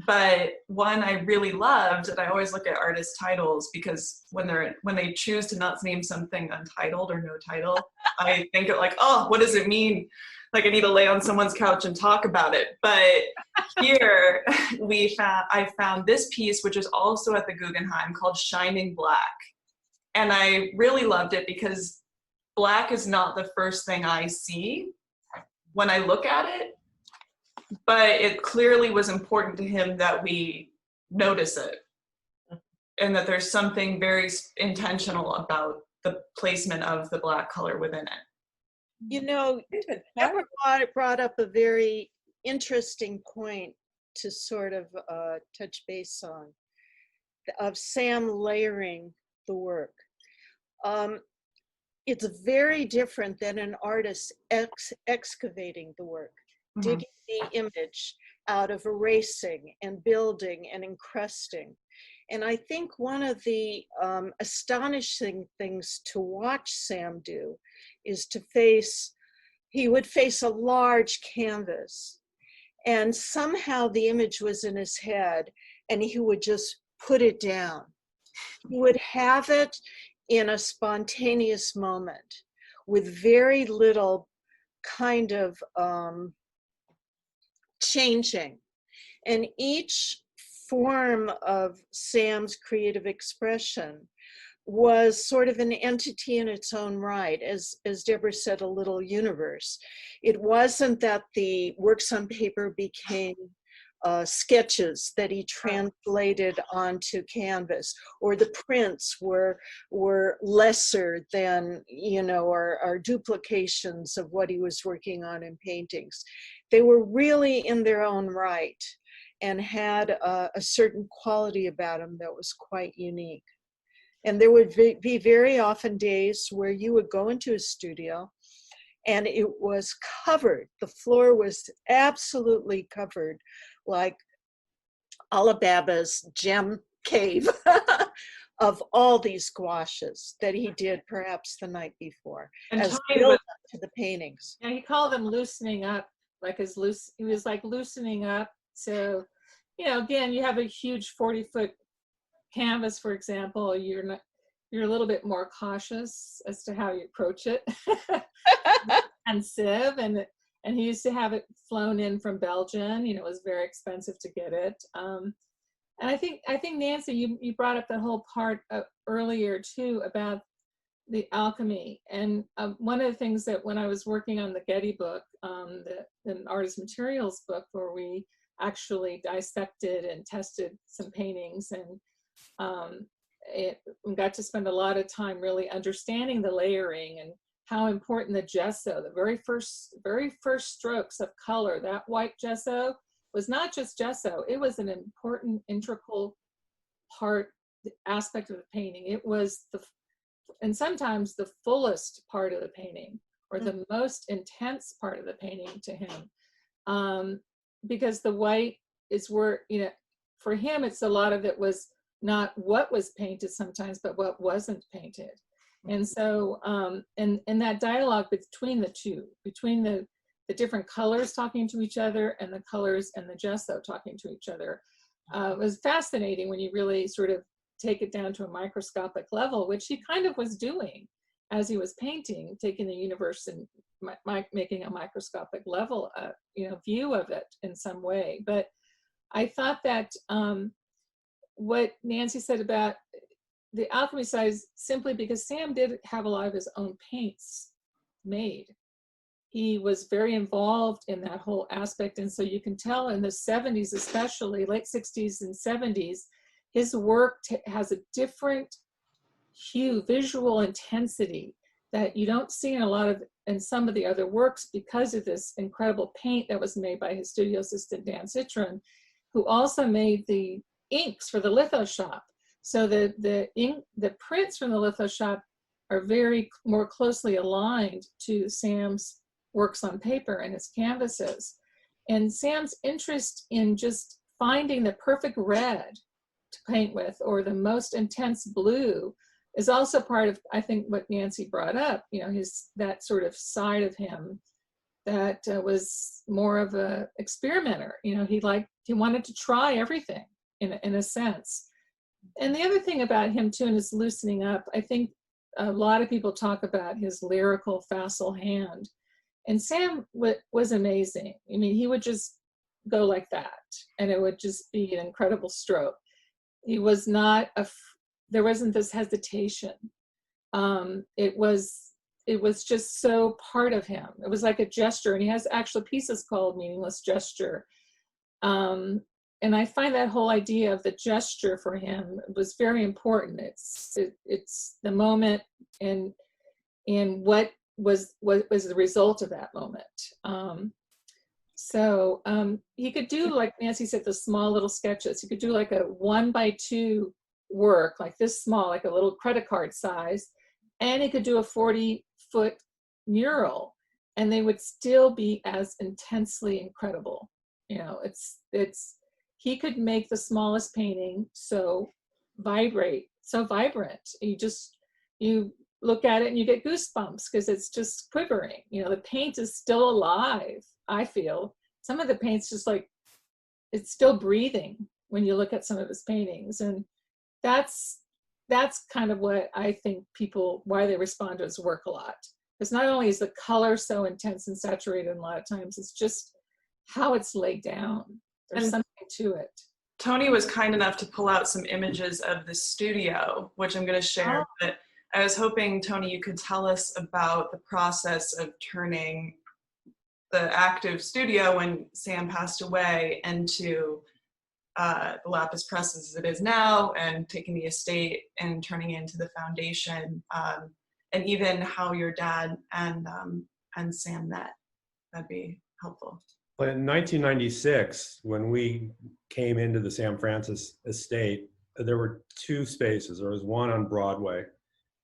[SPEAKER 1] But one I really loved, and I always look at artist titles, because when they choose to not name something untitled or no title, I think it like, oh, what does it mean? Like I need to lay on someone's couch and talk about it. But here I found this piece, which is also at the Guggenheim, called Shining Black. And I really loved it because black is not the first thing I see when I look at it, but it clearly was important to him that we notice it, and that there's something very intentional about the placement of the black color within it.
[SPEAKER 3] You know, Deborah brought up a very interesting point to sort of touch base on, of Sam layering the work. It's very different than an artist excavating the work, digging the image out of erasing and building and encrusting. And I think one of the astonishing things to watch Sam do is he would face a large canvas, and somehow the image was in his head and he would just put it down. He would have it in a spontaneous moment with very little kind of changing. And each form of Sam's creative expression was sort of an entity in its own right, as Deborah said, a little universe. It wasn't that the works on paper became sketches that he translated onto canvas, or the prints were lesser than, you know, or duplications of what he was working on in paintings. They were really in their own right and had a certain quality about them that was quite unique. And there would be very often days where you would go into a studio and it was covered. The floor was absolutely covered, like Alibaba's gem cave of all these gouaches that he did perhaps the night before,
[SPEAKER 1] And
[SPEAKER 3] as
[SPEAKER 1] Tony
[SPEAKER 3] build up to the paintings.
[SPEAKER 5] Yeah, he called them loosening up, like he was like loosening up. So, you know, again, you have a huge 40-foot canvas, for example, you're a little bit more cautious as to how you approach it. And sieve, and he used to have it flown in from Belgium. You know, it was very expensive to get it. And I think Nancy, you brought up the whole part earlier too about the alchemy. And one of the things that when I was working on the Getty book, the artist materials book, where we actually dissected and tested some paintings, and we got to spend a lot of time really understanding the layering and how important the gesso, the very first strokes of color, that white gesso was not just gesso, it was an important integral aspect of the painting. It was and sometimes the fullest part of the painting, or the most intense part of the painting to him. Because the white is where, you know, for him, it's a lot of it was not what was painted sometimes, but what wasn't painted. And so, and that dialogue between the two, between the different colors talking to each other and the colors and the gesso talking to each other, was fascinating when you really sort of take it down to a microscopic level, which he kind of was doing as he was painting, taking the universe and making a microscopic level, view of it in some way. But I thought that what Nancy said about the alchemy side is simply because Sam did have a lot of his own paints made. He was very involved in that whole aspect. And so you can tell in the 70s, especially late 60s and 70s, his work has a different hue, visual intensity that you don't see in some of the other works because of this incredible paint that was made by his studio assistant, Dan Citron, who also made the inks for the litho shop. So the prints from the litho shop are very more closely aligned to Sam's works on paper and his canvases. And Sam's interest in just finding the perfect red to paint with, or the most intense blue, is also part of, I think, what Nancy brought up, that sort of side of him that was more of a experimenter. He wanted to try everything in a sense. And the other thing about him too, and his loosening up, I think a lot of people talk about his lyrical facile hand. And Sam was amazing. I mean, he would just go like that, and it would just be an incredible stroke. He was not there wasn't this hesitation. It was just so part of him. It was like a gesture, and he has actual pieces called Meaningless Gesture. And I find that whole idea of the gesture for him was very important. It's the moment and what was the result of that moment. So he could do, like Nancy said, the small little sketches. He could do like a 1x2 work, like this small, like a little credit card size, and he could do a 40-foot mural, and they would still be as intensely incredible. He could make the smallest painting so vibrant. You look at it and you get goosebumps because it's just quivering. The paint is still alive, I feel. Some of the paint's just like, it's still breathing when you look at some of his paintings. And that's kind of what I think why they respond to his work a lot. Because not only is the color so intense and saturated, and a lot of times it's just how it's laid down. There's something to it.
[SPEAKER 1] Tony was kind enough to pull out some images of the studio, which I'm going to share. But I was hoping, Tony, you could tell us about the process of turning the active studio when Sam passed away into the Lapis Press as it is now, and taking the estate and turning it into the foundation, and even how your dad and Sam met. That'd be helpful.
[SPEAKER 2] In 1996, when we came into the Sam Francis estate, there were two spaces. There was one on Broadway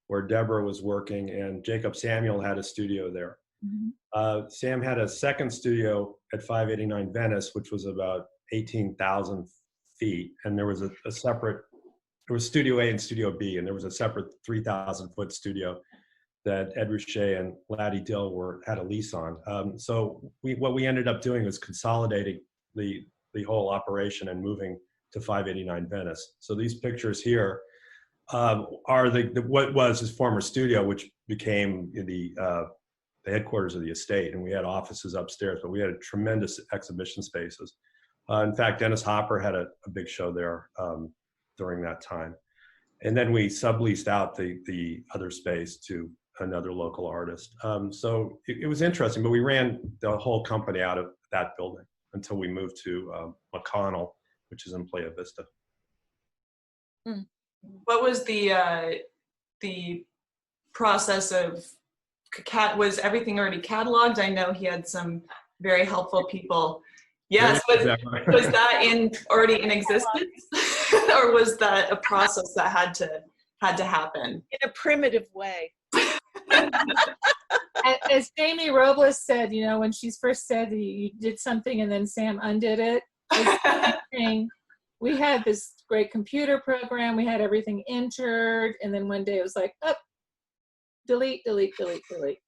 [SPEAKER 2] where Deborah was working, and Jacob Samuel had a studio there. Mm-hmm. Sam had a second studio at 589 Venice, which was about 18,000 feet. And there was a separate, there was Studio A and Studio B, and there was a separate 3,000-foot studio that Ed Ruscha and Laddie Dill had a lease on. So what we ended up doing was consolidating the whole operation and moving to 589 Venice. So these pictures here are what was his former studio, which became the headquarters of the estate. And we had offices upstairs, but we had tremendous exhibition spaces. In fact, Dennis Hopper had a big show there during that time. And then we subleased out the other space to another local artist. So it was interesting, but we ran the whole company out of that building until we moved to McConnell, which is in Playa Vista.
[SPEAKER 1] What was the process of, was everything already cataloged? I know he had some very helpful people. Yes, was that already in existence? Or was that a process that had to happen?
[SPEAKER 3] In a primitive way.
[SPEAKER 5] As Jamie Robles said, when she first said you did something and then Sam undid it, we had this great computer program, we had everything entered, and then one day it was like, oh, delete, delete, delete, delete,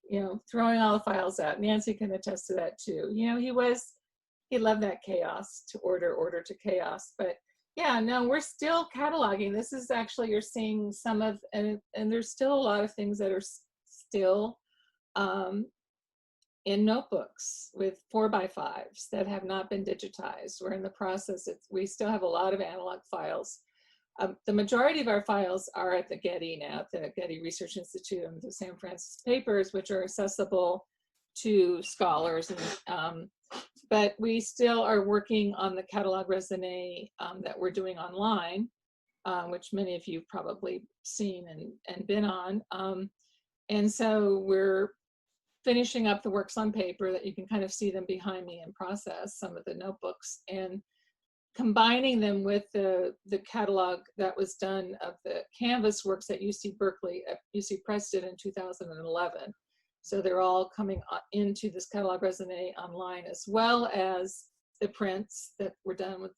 [SPEAKER 5] you know, throwing all the files out. Nancy can attest to that too. You know, he loved that chaos, to order to chaos. But yeah, no, we're still cataloging. This is actually, you're seeing some of, and there's still a lot of things that are still in notebooks with 4x5s that have not been digitized. We're in the process. We still have a lot of analog files. The majority of our files are at the Getty now, at the Getty Research Institute and the San Francisco papers, which are accessible to scholars. And, but we still are working on the catalog raisonné that we're doing online, which many of you have probably seen and been on. And so we're finishing up the works on paper that you can kind of see them behind me in process, some of the notebooks, and combining them with the catalog that was done of the Canvas works at UC Berkeley, at UC Press did in 2011. So they're all coming into this catalog raisonné online, as well as the prints that were done with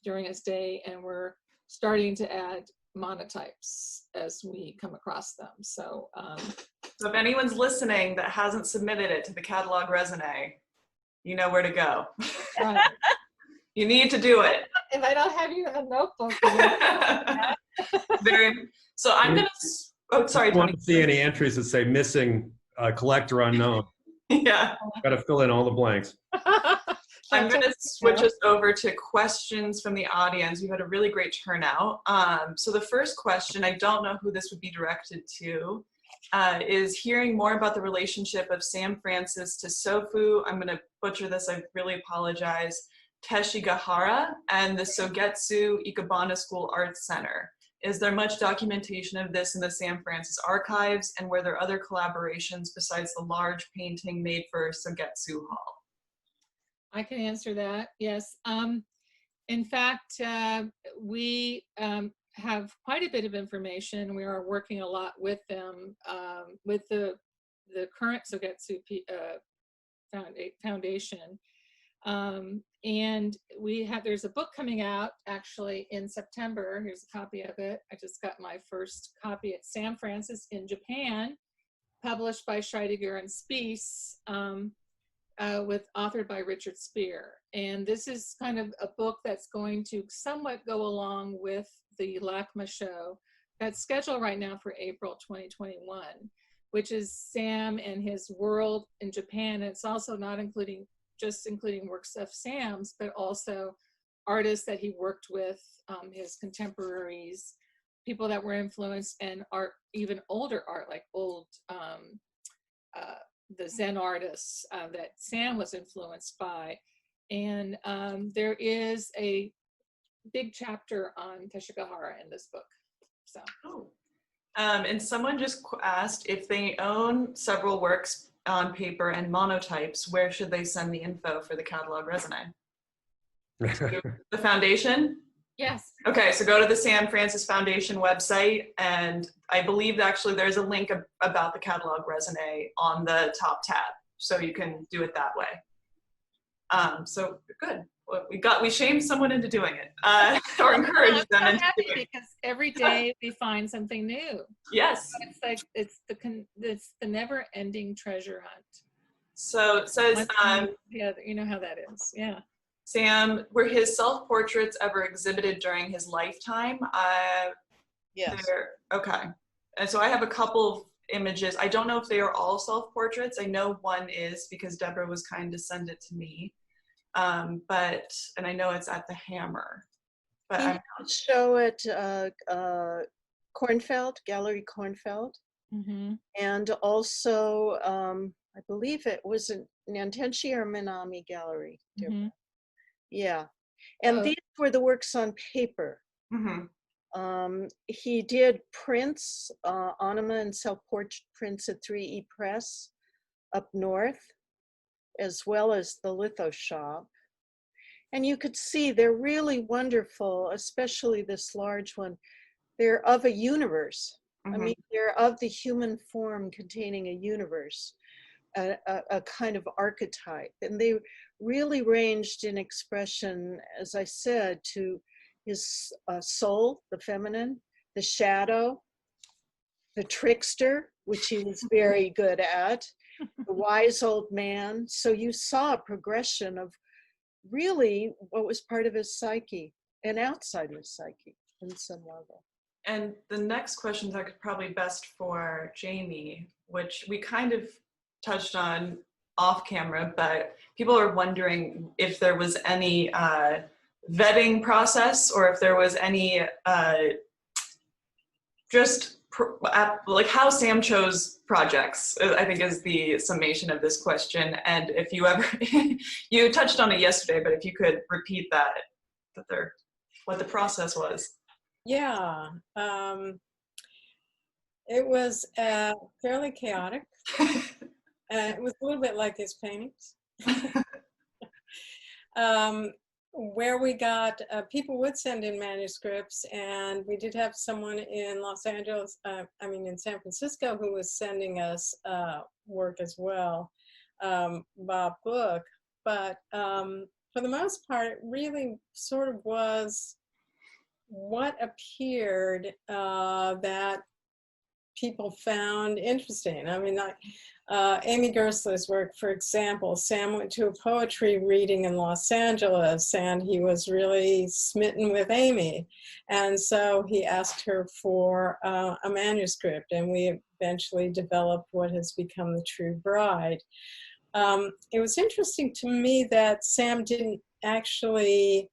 [SPEAKER 5] during his day, and we're starting to add monotypes as we come across them. So,
[SPEAKER 1] so if anyone's listening that hasn't submitted it to the catalog raisonné, you know where to go.
[SPEAKER 5] right.
[SPEAKER 1] You need to do it.
[SPEAKER 5] If I don't have you in a notebook.
[SPEAKER 1] So I'm gonna, oh, sorry,
[SPEAKER 2] I don't
[SPEAKER 1] Tony.
[SPEAKER 2] see any entries that say missing collector unknown.
[SPEAKER 1] Yeah.
[SPEAKER 2] Got to fill in all the blanks.
[SPEAKER 1] I'm going to switch us over to questions from the audience. We've had a really great turnout. So the first question, I don't know who this would be directed to, is hearing more about the relationship of Sam Francis to Sofu, I'm going to butcher this, I really apologize, Teshigahara, and the Sogetsu Ikebana School Arts Center. Is there much documentation of this in the Sam Francis archives, and were there other collaborations besides the large painting made for Sogetsu Hall?
[SPEAKER 5] I can answer that, yes. In fact, we have quite a bit of information. We are working a lot with them, with the current Sogetsu Foundation. And there's a book coming out actually in September. Here's a copy of it. I just got my first copy at Sam Francis in Japan, published by Scheidegger and Spiess, authored by Richard Spear. And this is kind of a book that's going to somewhat go along with the LACMA show that's scheduled right now for April 2021, which is Sam and his world in Japan. And it's also not including works of Sam's, but also artists that he worked with, his contemporaries, people that were influenced, and art, even older art, like the Zen artists that Sam was influenced by. And there is a big chapter on Teshigahara in this book. So.
[SPEAKER 1] Oh. And someone just asked if they own several works on paper and monotypes, where should they send the info for the catalog raisonné? The foundation?
[SPEAKER 5] Yes.
[SPEAKER 1] Okay, so go to the Sam Francis Foundation website, and I believe actually there's a link about the catalog raisonné on the top tab, so you can do it that way. So good. Well, we shamed someone into doing it, or encouraged them into doing it.
[SPEAKER 5] Because every day we find something new.
[SPEAKER 1] Yes.
[SPEAKER 5] It's like it's the never-ending treasure hunt.
[SPEAKER 1] So it says,
[SPEAKER 5] yeah, you know how that is. Yeah.
[SPEAKER 1] Sam, were his self-portraits ever exhibited during his lifetime?
[SPEAKER 3] Yes.
[SPEAKER 1] Okay. And so I have a couple of images. I don't know if they are all self-portraits. I know one is because Deborah was kind to send it to me. And I know it's at the Hammer. But I'm not
[SPEAKER 3] show it Kornfeld, Gallery Kornfeld.
[SPEAKER 5] Mm-hmm.
[SPEAKER 3] And also, I believe it was an Nantenshi or Minami Gallery.
[SPEAKER 5] Mm-hmm.
[SPEAKER 3] Yeah. And these were the works on paper.
[SPEAKER 1] Mm-hmm.
[SPEAKER 3] He did prints, anima and self-portrait prints at 3E Press up north, as well as the litho shop. And you could see they're really wonderful, especially this large one. They're of a universe.
[SPEAKER 1] Mm-hmm.
[SPEAKER 3] I mean, they're of the human form containing a universe, a kind of archetype. And they really ranged in expression, as I said, to his soul, the feminine, the shadow, the trickster, which he was very good at, the wise old man. So you saw a progression of really what was part of his psyche and outside his psyche in some level.
[SPEAKER 1] And the next questions are probably best for Jamie, which we kind of touched on off camera, but people are wondering if there was any vetting process or if there was any like how Sam chose projects, I think is the summation of this question. And if you ever, you touched on it yesterday, but if you could repeat that what the process was.
[SPEAKER 4] Yeah, it was fairly chaotic. It was a little bit like his paintings. Where we got, people would send in manuscripts, and we did have someone in in San Francisco who was sending us work as well, Bob Book. But for the most part, it really sort of was what appeared that people found interesting. I mean, Amy Gersler's work, for example, Sam went to a poetry reading in Los Angeles, and he was really smitten with Amy. And so he asked her for a manuscript, and we eventually developed what has become The True Bride. It was interesting to me that Sam didn't actually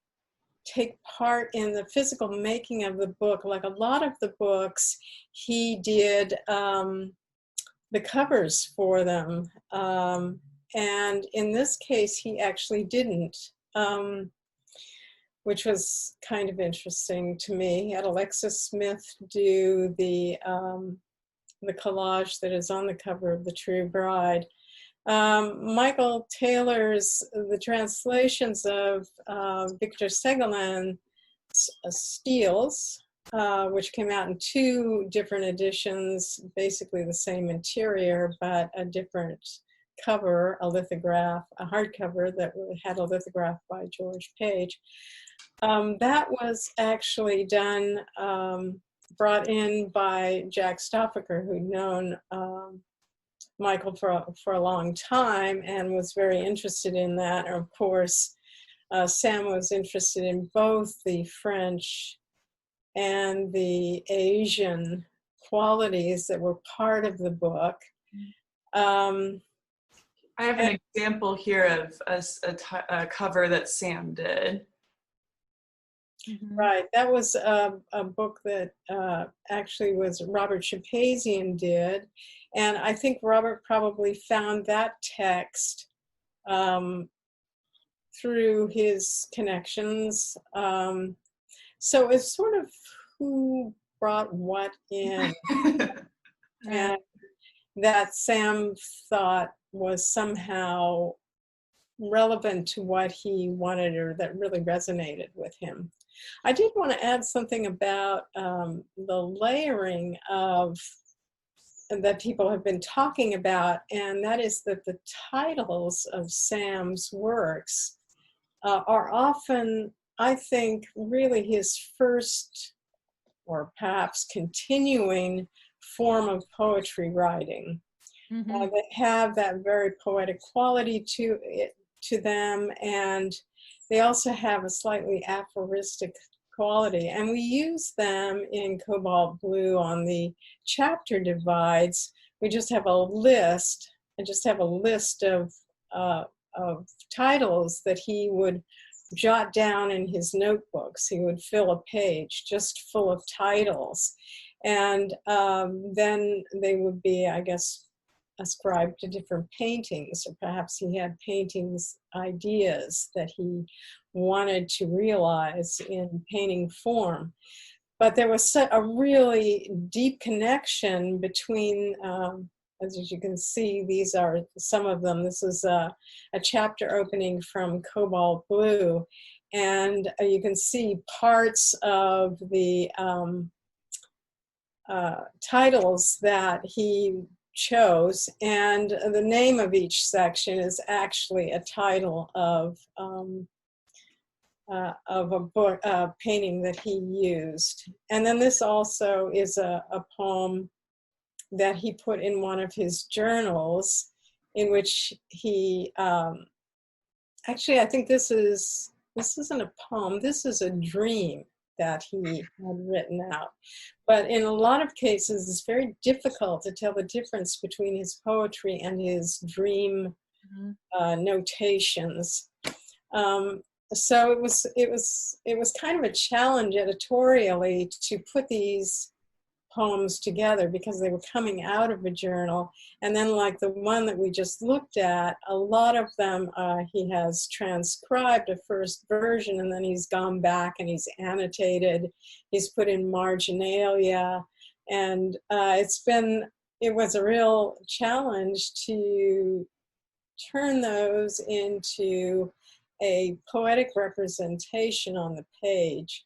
[SPEAKER 4] take part in the physical making of the book. Like a lot of the books, he did the covers for them. And in this case, he actually didn't, which was kind of interesting to me. He had Alexis Smith do the collage that is on the cover of The True Bride. Michael Taylor's, the translations of Victor Segolin's Steels, which came out in 2 different editions, basically the same interior, but a different cover, a lithograph, a hardcover that had a lithograph by George Page. That was actually done, brought in by Jack Stoffaker, who'd known Michael for a long time and was very interested in that. And of course, Sam was interested in both the French and the Asian qualities that were part of the book.
[SPEAKER 1] I have an example here of a cover that Sam did.
[SPEAKER 4] Right, that was a book that actually was Robert Shapazian did. And I think Robert probably found that text through his connections. So it's sort of who brought what in. And that Sam thought was somehow relevant to what he wanted, or that really resonated with him. I did want to add something about the layering that people have been talking about, and that is that the titles of Sam's works are often, I think, really his first or perhaps continuing form of poetry writing. That have that very poetic quality to them, and they also have a slightly aphoristic quality. And we use them in Cobalt Blue on the chapter divides. We just have a list. I just have a list of titles that he would jot down in his notebooks. He would fill a page just full of titles. And then they would be, I guess, ascribed to different paintings, or perhaps he had paintings ideas that he wanted to realize in painting form. But there was a really deep connection between, as you can see, these are some of them. This is a chapter opening from Cobalt Blue, and you can see parts of the titles that he chose, and the name of each section is actually a title of a book, painting that he used. And then this also is a poem that he put in one of his journals, in which he, actually, I think this isn't a poem, this is a dream that he had written out. But in a lot of cases, it's very difficult to tell the difference between his poetry and his dream notations. So it was kind of a challenge editorially to put these poems together because they were coming out of a journal. And then like the one that we just looked at, a lot of them he has transcribed a first version, and then he's gone back and he's annotated, he's put in marginalia, and it was a real challenge to turn those into a poetic representation on the page.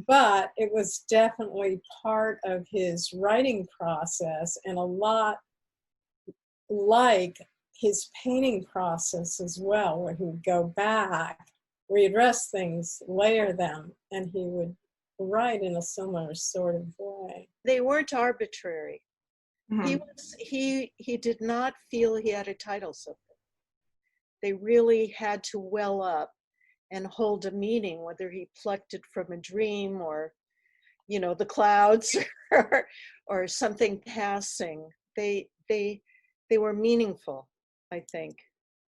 [SPEAKER 4] But it was definitely part of his writing process, and a lot like his painting process as well, where he would go back, readdress things, layer them, and he would write in a similar sort of way.
[SPEAKER 3] They weren't arbitrary.
[SPEAKER 1] Mhm.
[SPEAKER 3] He did not feel he had to title something. They really had to well up and hold a meaning, whether he plucked it from a dream or, you know, the clouds or something passing. They were meaningful, I think.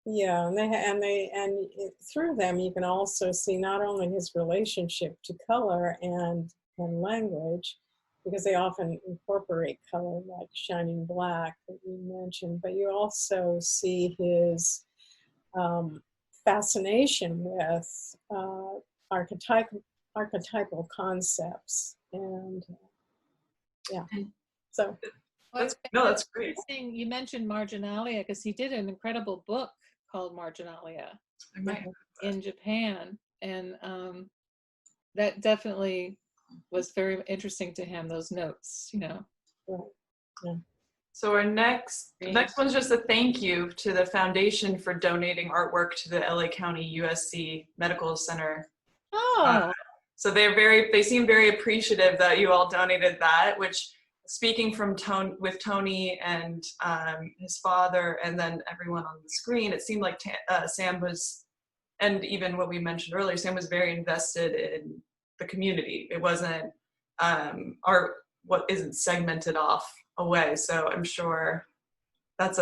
[SPEAKER 4] Yeah, and through them you can also see not only his relationship to color and language, because they often incorporate color, like Shining Black that you mentioned, but you also see his fascination with archetypal concepts, and yeah. So
[SPEAKER 1] That's great.
[SPEAKER 5] Interesting you mentioned marginalia, because he did an incredible book called Marginalia
[SPEAKER 1] I might-
[SPEAKER 5] in Japan, and that definitely was very interesting to him, those notes, you know.
[SPEAKER 4] right. Yeah.
[SPEAKER 1] So our next one's just a thank you to the foundation for donating artwork to the LA County USC Medical Center.
[SPEAKER 5] Oh,
[SPEAKER 1] So they seem very appreciative that you all donated that, which, speaking from Tony and his father and then everyone on the screen, it seemed like Sam was, and even what we mentioned earlier, Sam was very invested in the community. It wasn't art what isn't segmented off away. So I'm sure that's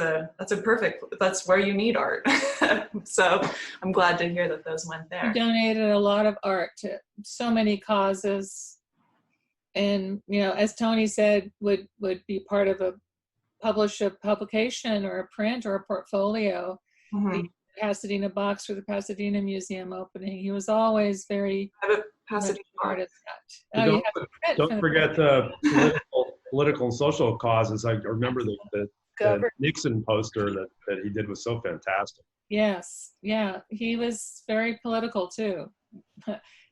[SPEAKER 1] where you need art. So I'm glad to hear that those went
[SPEAKER 5] he
[SPEAKER 1] there.
[SPEAKER 5] donated a lot of art to so many causes, and you know, as Tony said, would be part of a publication or a print or a portfolio.
[SPEAKER 1] Mhm.
[SPEAKER 5] The Pasadena box for the Pasadena Museum opening. He was always very
[SPEAKER 1] I have a
[SPEAKER 5] much
[SPEAKER 1] Pasadena
[SPEAKER 5] part
[SPEAKER 1] art.
[SPEAKER 5] of that. Oh, you have a print
[SPEAKER 2] Don't
[SPEAKER 5] from the
[SPEAKER 2] forget political and social causes. I remember the Nixon poster that he did was so fantastic.
[SPEAKER 5] Yes, yeah, he was very political too.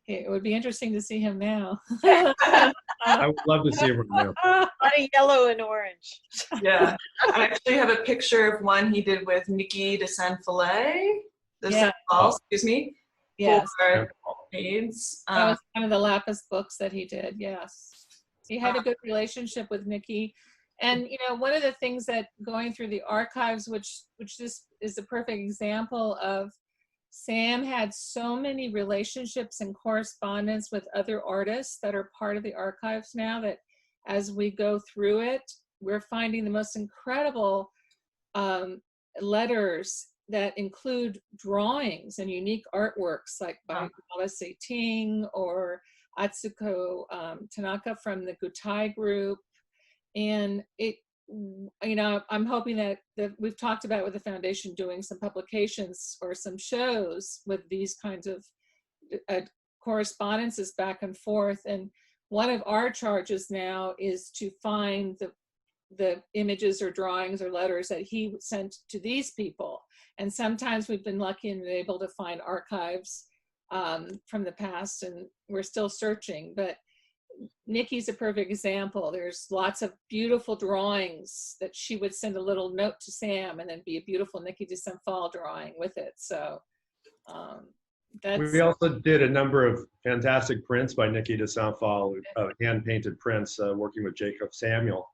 [SPEAKER 5] It would be interesting to see him now.
[SPEAKER 2] I would love to see him now.
[SPEAKER 3] A lot of yellow and orange.
[SPEAKER 1] Yeah, I actually have a picture of one he did with Nikki de Saint-Fillet,
[SPEAKER 5] Yeah.
[SPEAKER 1] excuse me,
[SPEAKER 5] Yes,
[SPEAKER 1] for AIDS.
[SPEAKER 5] that was one of the Lapis books that he did. Yes, he had a good relationship with Nikki, and you know, one of the things that going through the archives, which this is a perfect example of, Sam had so many relationships and correspondence with other artists that are part of the archives now, that as we go through it, we're finding the most incredible letters that include drawings and unique artworks, like by Wallace Ting or Atsuko Tanaka from the Gutai group. And it, you know, I'm hoping that we've talked about with the foundation doing some publications or some shows with these kinds of correspondences back and forth. And one of our charges now is to find the images or drawings or letters that he sent to these people. And sometimes we've been lucky and been able to find archives from the past, and we're still searching. But Nikki's a perfect example. There's lots of beautiful drawings that she would send a little note to Sam, and then be a beautiful Nikki de Saint-Phal drawing with it. So that's.
[SPEAKER 2] We also did a number of fantastic prints by Nikki de Saint-Phal, hand-painted prints, working with Jacob Samuel.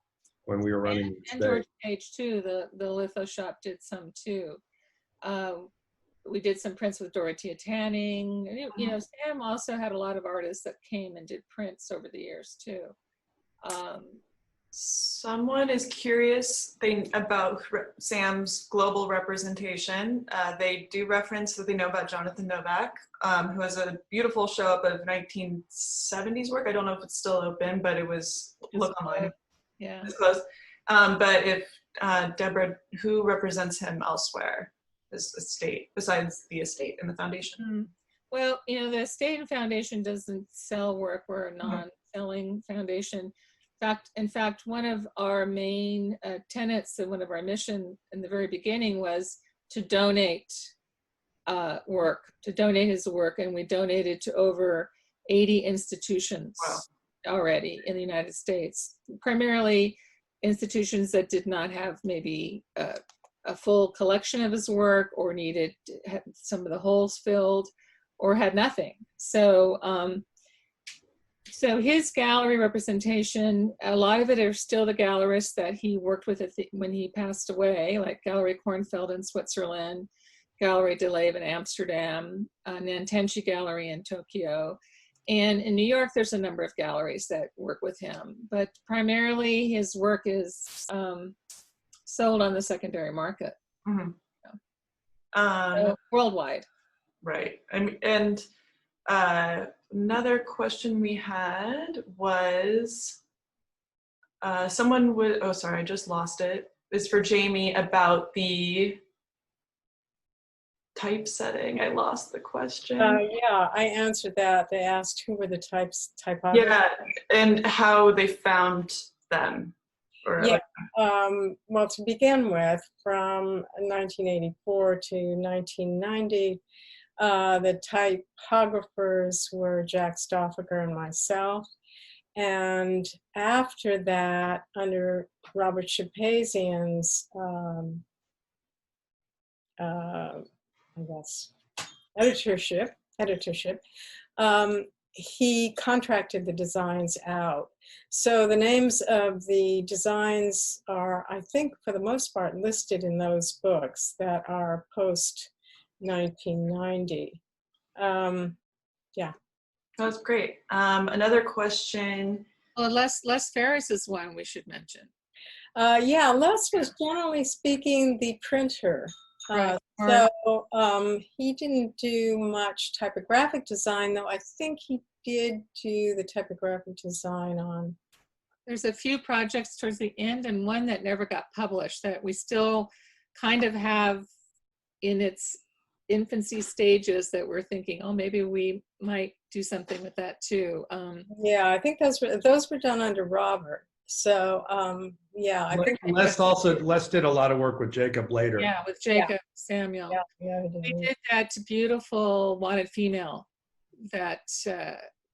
[SPEAKER 2] when we were running
[SPEAKER 5] And
[SPEAKER 2] stage.
[SPEAKER 5] George Page too, the litho shop did some too. We did some prints with Dorothea Tanning. You know, Sam also had a lot of artists that came and did prints over the years too.
[SPEAKER 1] Someone is curious about Sam's global representation. They do reference that they know about Jonathan Novak, who has a beautiful show up of 1970s work. I don't know if it's still open, but it was, look online.
[SPEAKER 5] Yeah.
[SPEAKER 1] It's close. But if Deborah, who represents him elsewhere, this estate, besides the estate and the foundation?
[SPEAKER 5] Well, you know, the estate and foundation doesn't sell work. We're a non-selling foundation. In fact, one of our main tenets and one of our mission in the very beginning was to donate work, to donate his work, and we donated to over 80 institutions already in the United States, primarily institutions that did not have maybe a full collection of his work or needed some of the holes filled or had nothing. So, so his gallery representation, a lot of it are still the gallerists that he worked with when he passed away, like Gallery Kornfeld in Switzerland, Gallery de Leve in Amsterdam, Nantenshi Gallery in Tokyo. And in New York, there's a number of galleries that work with him, but primarily his work is sold on the secondary market. So worldwide.
[SPEAKER 1] Right. And another question we had was someone would, oh, sorry, I just lost it. It's for Jamie about the typesetting. I lost the question.
[SPEAKER 4] Yeah, I answered that. They asked who were the typographers.
[SPEAKER 1] Yeah, and how they found them. Or
[SPEAKER 4] yeah. Well, to begin with, from 1984 to 1990, the typographers were Jack Stoffaker and myself. And after that, under Robert Shapazian's, I guess, editorship, he contracted the designs out. So the names of the designs are, I think, for the most part, listed in those books that are post 1990. Yeah.
[SPEAKER 1] That's great. Another question.
[SPEAKER 5] Well, Les Ferris is one we should mention.
[SPEAKER 4] Yeah, Les was generally speaking the printer.
[SPEAKER 5] Right.
[SPEAKER 4] So he didn't do much typographic design, though I think he did do the typographic design on.
[SPEAKER 5] There's a few projects towards the end and one that never got published that we still kind of have in its infancy stages that we're thinking, oh, maybe we might do something with that too.
[SPEAKER 4] Yeah, I think those were done under Robert. So yeah, I think
[SPEAKER 2] Les did a lot of work with Jacob later.
[SPEAKER 5] Yeah, with Jacob Samuel.
[SPEAKER 4] Yeah,
[SPEAKER 5] we did that beautiful Wanted Female that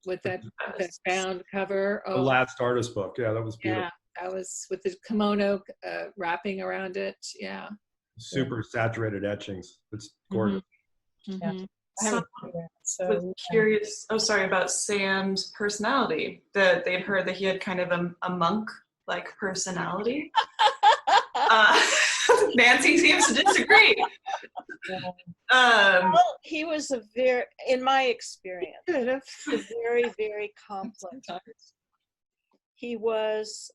[SPEAKER 5] with that bound cover.
[SPEAKER 2] The last artist book. Yeah, that was beautiful.
[SPEAKER 5] Yeah, that was with the kimono wrapping around it. Yeah.
[SPEAKER 2] Super saturated etchings. It's gorgeous.
[SPEAKER 5] Mm-hmm.
[SPEAKER 1] I was curious, about Sam's personality, that they'd heard that he had kind of a monk-like personality. Nancy seems to disagree.
[SPEAKER 3] Well, he was in my experience, a very, very complex. He was,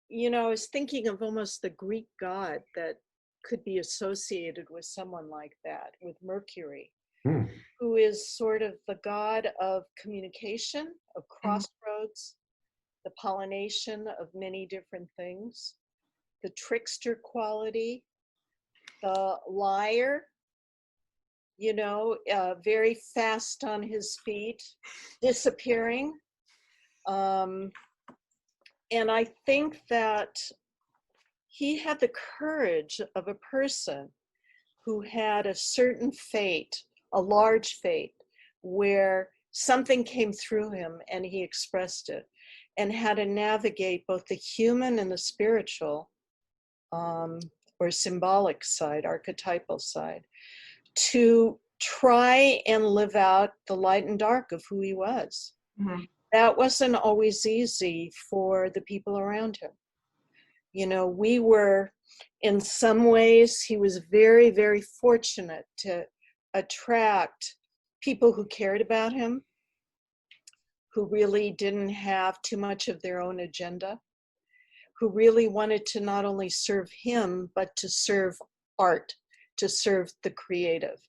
[SPEAKER 3] you know, I was thinking of almost the Greek god that could be associated with someone like that, with Mercury, who is sort of the god of communication, of crossroads, the pollination of many different things, the trickster quality, the liar, you know, very fast on his feet, disappearing. And I think that he had the courage of a person who had a certain fate, a large fate, where something came through him and he expressed it, and had to navigate both the human and the spiritual, or symbolic side, archetypal side, to try and live out the light and dark of who he was. that wasn't always easy for the people around him. You know, we were, in some ways, he was very, very fortunate to attract people who cared about him, who really didn't have too much of their own agenda, who really wanted to not only serve him, but to serve art, to serve the creative.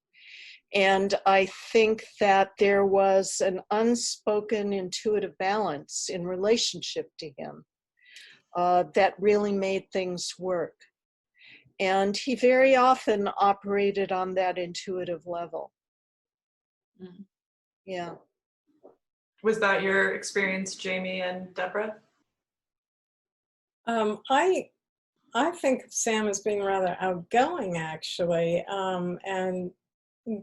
[SPEAKER 3] And I think that there was an unspoken intuitive balance in relationship to him that really made things work. And he very often operated on that intuitive level.
[SPEAKER 5] Mm.
[SPEAKER 3] Yeah.
[SPEAKER 1] Was that your experience, Jamie and Deborah?
[SPEAKER 4] I think of Sam as being rather outgoing, actually, and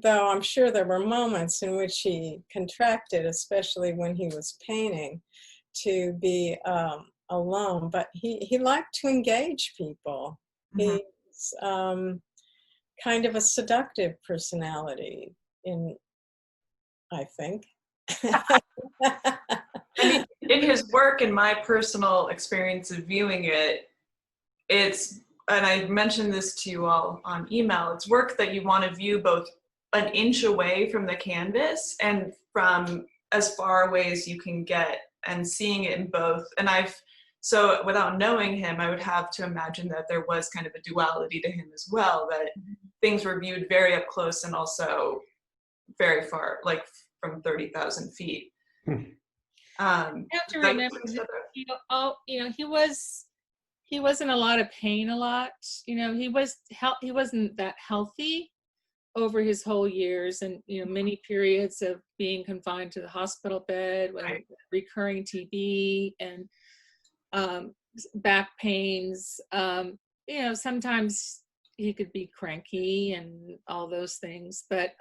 [SPEAKER 4] though I'm sure there were moments in which he contracted, especially when he was painting, to be alone, but he liked to engage people.
[SPEAKER 1] Mhm.
[SPEAKER 4] He's kind of a seductive personality, I think.
[SPEAKER 1] I mean, in his work and my personal experience of viewing it, it's, and I mentioned this to you all on email, it's work that you want to view both an inch away from the canvas and from as far away as you can get, and seeing it in both. And so without knowing him, I would have to imagine that there was kind of a duality to him as well, that things were viewed very up close and also very far, like from 30,000 feet.
[SPEAKER 5] You have to remember, he was in a lot of pain a lot. You know, he wasn't that healthy over his whole years, and many periods of being confined to the hospital bed with
[SPEAKER 1] Right.
[SPEAKER 5] recurring TB and back pains. Sometimes he could be cranky and all those things, but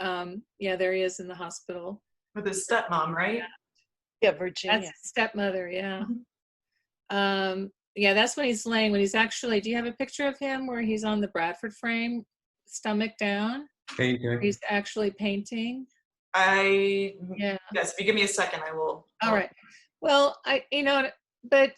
[SPEAKER 5] yeah, there he is in the hospital
[SPEAKER 1] With his stepmom, right?
[SPEAKER 3] Yeah,
[SPEAKER 5] that's
[SPEAKER 3] Virginia.
[SPEAKER 5] his stepmother. Yeah.
[SPEAKER 1] Mhm.
[SPEAKER 5] Yeah, that's when he's laying, when he's actually, do you have a picture of him where he's on the Bradford frame, stomach down?
[SPEAKER 2] Painting.
[SPEAKER 5] He's actually painting. Yeah.
[SPEAKER 1] Yes, if you give me a second, I will.
[SPEAKER 5] All right. Well, but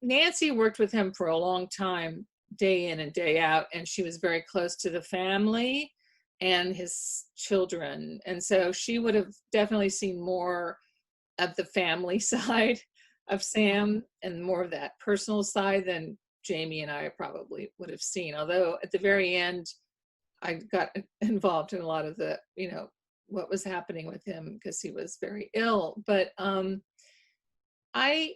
[SPEAKER 5] Nancy worked with him for a long time, day in and day out, and she was very close to the family and his children. And so she would have definitely seen more of the family side of Sam and more of that personal side than Jamie and I probably would have seen. Although at the very end, I got involved in a lot of the, what was happening with him because he was very ill. But I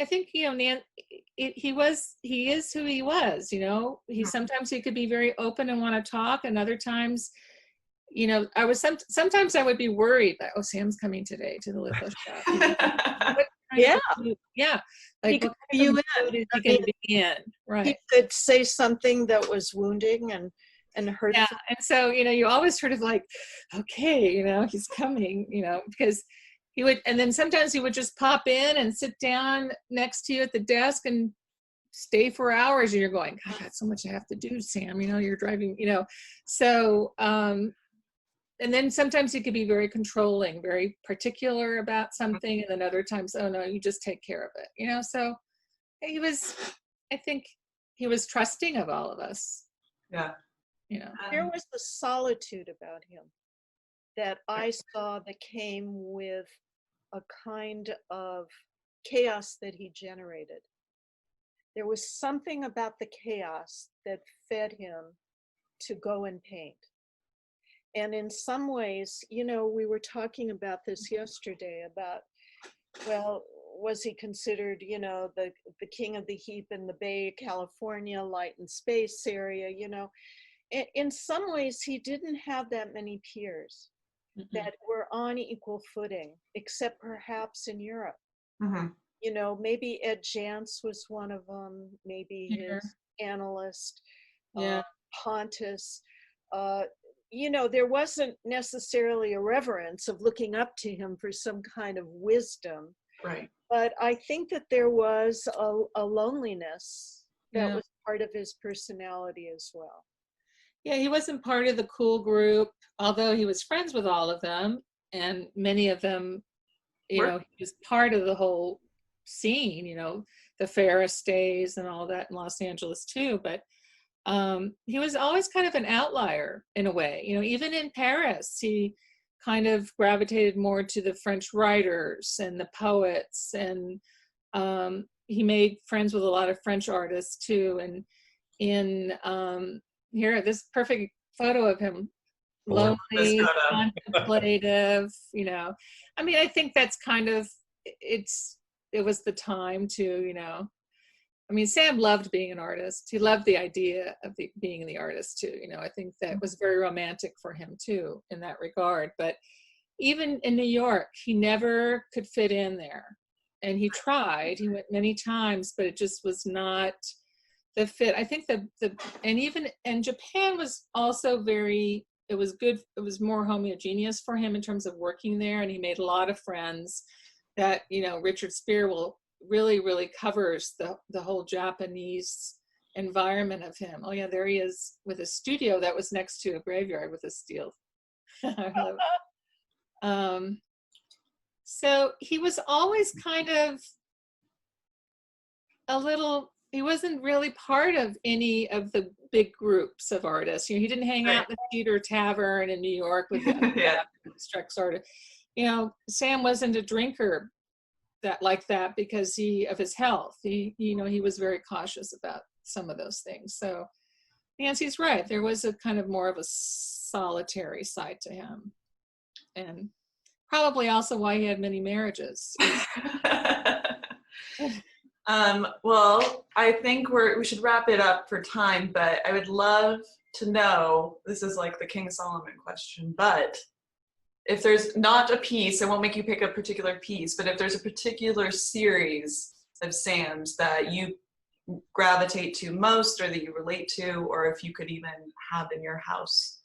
[SPEAKER 5] think Nan, he is who he was. Sometimes he could be very open and want to talk, and other times, sometimes I would be worried that, oh, Sam's coming today to the litho shop.
[SPEAKER 3] Yeah.
[SPEAKER 5] Yeah,
[SPEAKER 3] He
[SPEAKER 5] like
[SPEAKER 3] could
[SPEAKER 5] what
[SPEAKER 3] be
[SPEAKER 5] kind
[SPEAKER 3] you
[SPEAKER 5] of
[SPEAKER 3] in.
[SPEAKER 5] mood is
[SPEAKER 3] I
[SPEAKER 5] he going to
[SPEAKER 3] mean,
[SPEAKER 5] be in? Right.
[SPEAKER 3] he could say something that was wounding and hurtful.
[SPEAKER 5] Yeah, and so you always sort of like, okay, he's coming, because he would, and then sometimes he would just pop in and sit down next to you at the desk and stay for hours, and you're going, God, I got so much I have to do, Sam. You're driving, so and then sometimes he could be very controlling, very particular about something, and then other times, oh no, you just take care of it, so he was, I think he was trusting of all of us.
[SPEAKER 1] Yeah.
[SPEAKER 3] There was a solitude about him that I saw that came with a kind of chaos that he generated. There was something about the chaos that fed him to go and paint. And in some ways, we were talking about this yesterday about, well, was he considered, the king of the heap in the Bay, California, light and space area, In some ways, he didn't have that many peers that were on equal footing, except perhaps in Europe.
[SPEAKER 1] Mm-hmm.
[SPEAKER 3] Maybe Ed Jantz was one of them, maybe his analyst, Pontus. There wasn't necessarily a reverence of looking up to him for some kind of wisdom.
[SPEAKER 1] Right.
[SPEAKER 3] But I think that there was a loneliness that was part of his personality as well.
[SPEAKER 5] Yeah, he wasn't part of the cool group, although he was friends with all of them, and many of them, he was part of the whole scene, the Ferris days and all that in Los Angeles too. But he was always kind of an outlier in a way. Even in Paris, he kind of gravitated more to the French writers and the poets, and he made friends with a lot of French artists too. And in here, this perfect photo of him, lonely, contemplative. I think that's kind of it was the time to. Sam loved being an artist. He loved the idea of being the artist too. I think that was very romantic for him too in that regard. But even in New York, he never could fit in there. And he tried, he went many times, but it just was not the fit. I think and Japan was also it was good. It was more homogeneous for him in terms of working there. And he made a lot of friends that, Richard Spear really covers the whole Japanese environment of him. Oh yeah, there he is with a studio that was next to a graveyard with a steel. So he was always kind of he wasn't really part of any of the big groups of artists. He didn't hang out in the Theater Tavern in New York with the Strex artists. Sam wasn't a drinker like that because of his health. He was very cautious about some of those things. So Nancy's right. There was a kind of more of a solitary side to him, and probably also why he had many marriages.
[SPEAKER 1] Well, I think we should wrap it up for time, but I would love to know, this is like the King Solomon question, but if there's not a piece, I won't make you pick a particular piece, but if there's a particular series of Sam's that you gravitate to most or that you relate to, or if you could even have in your house,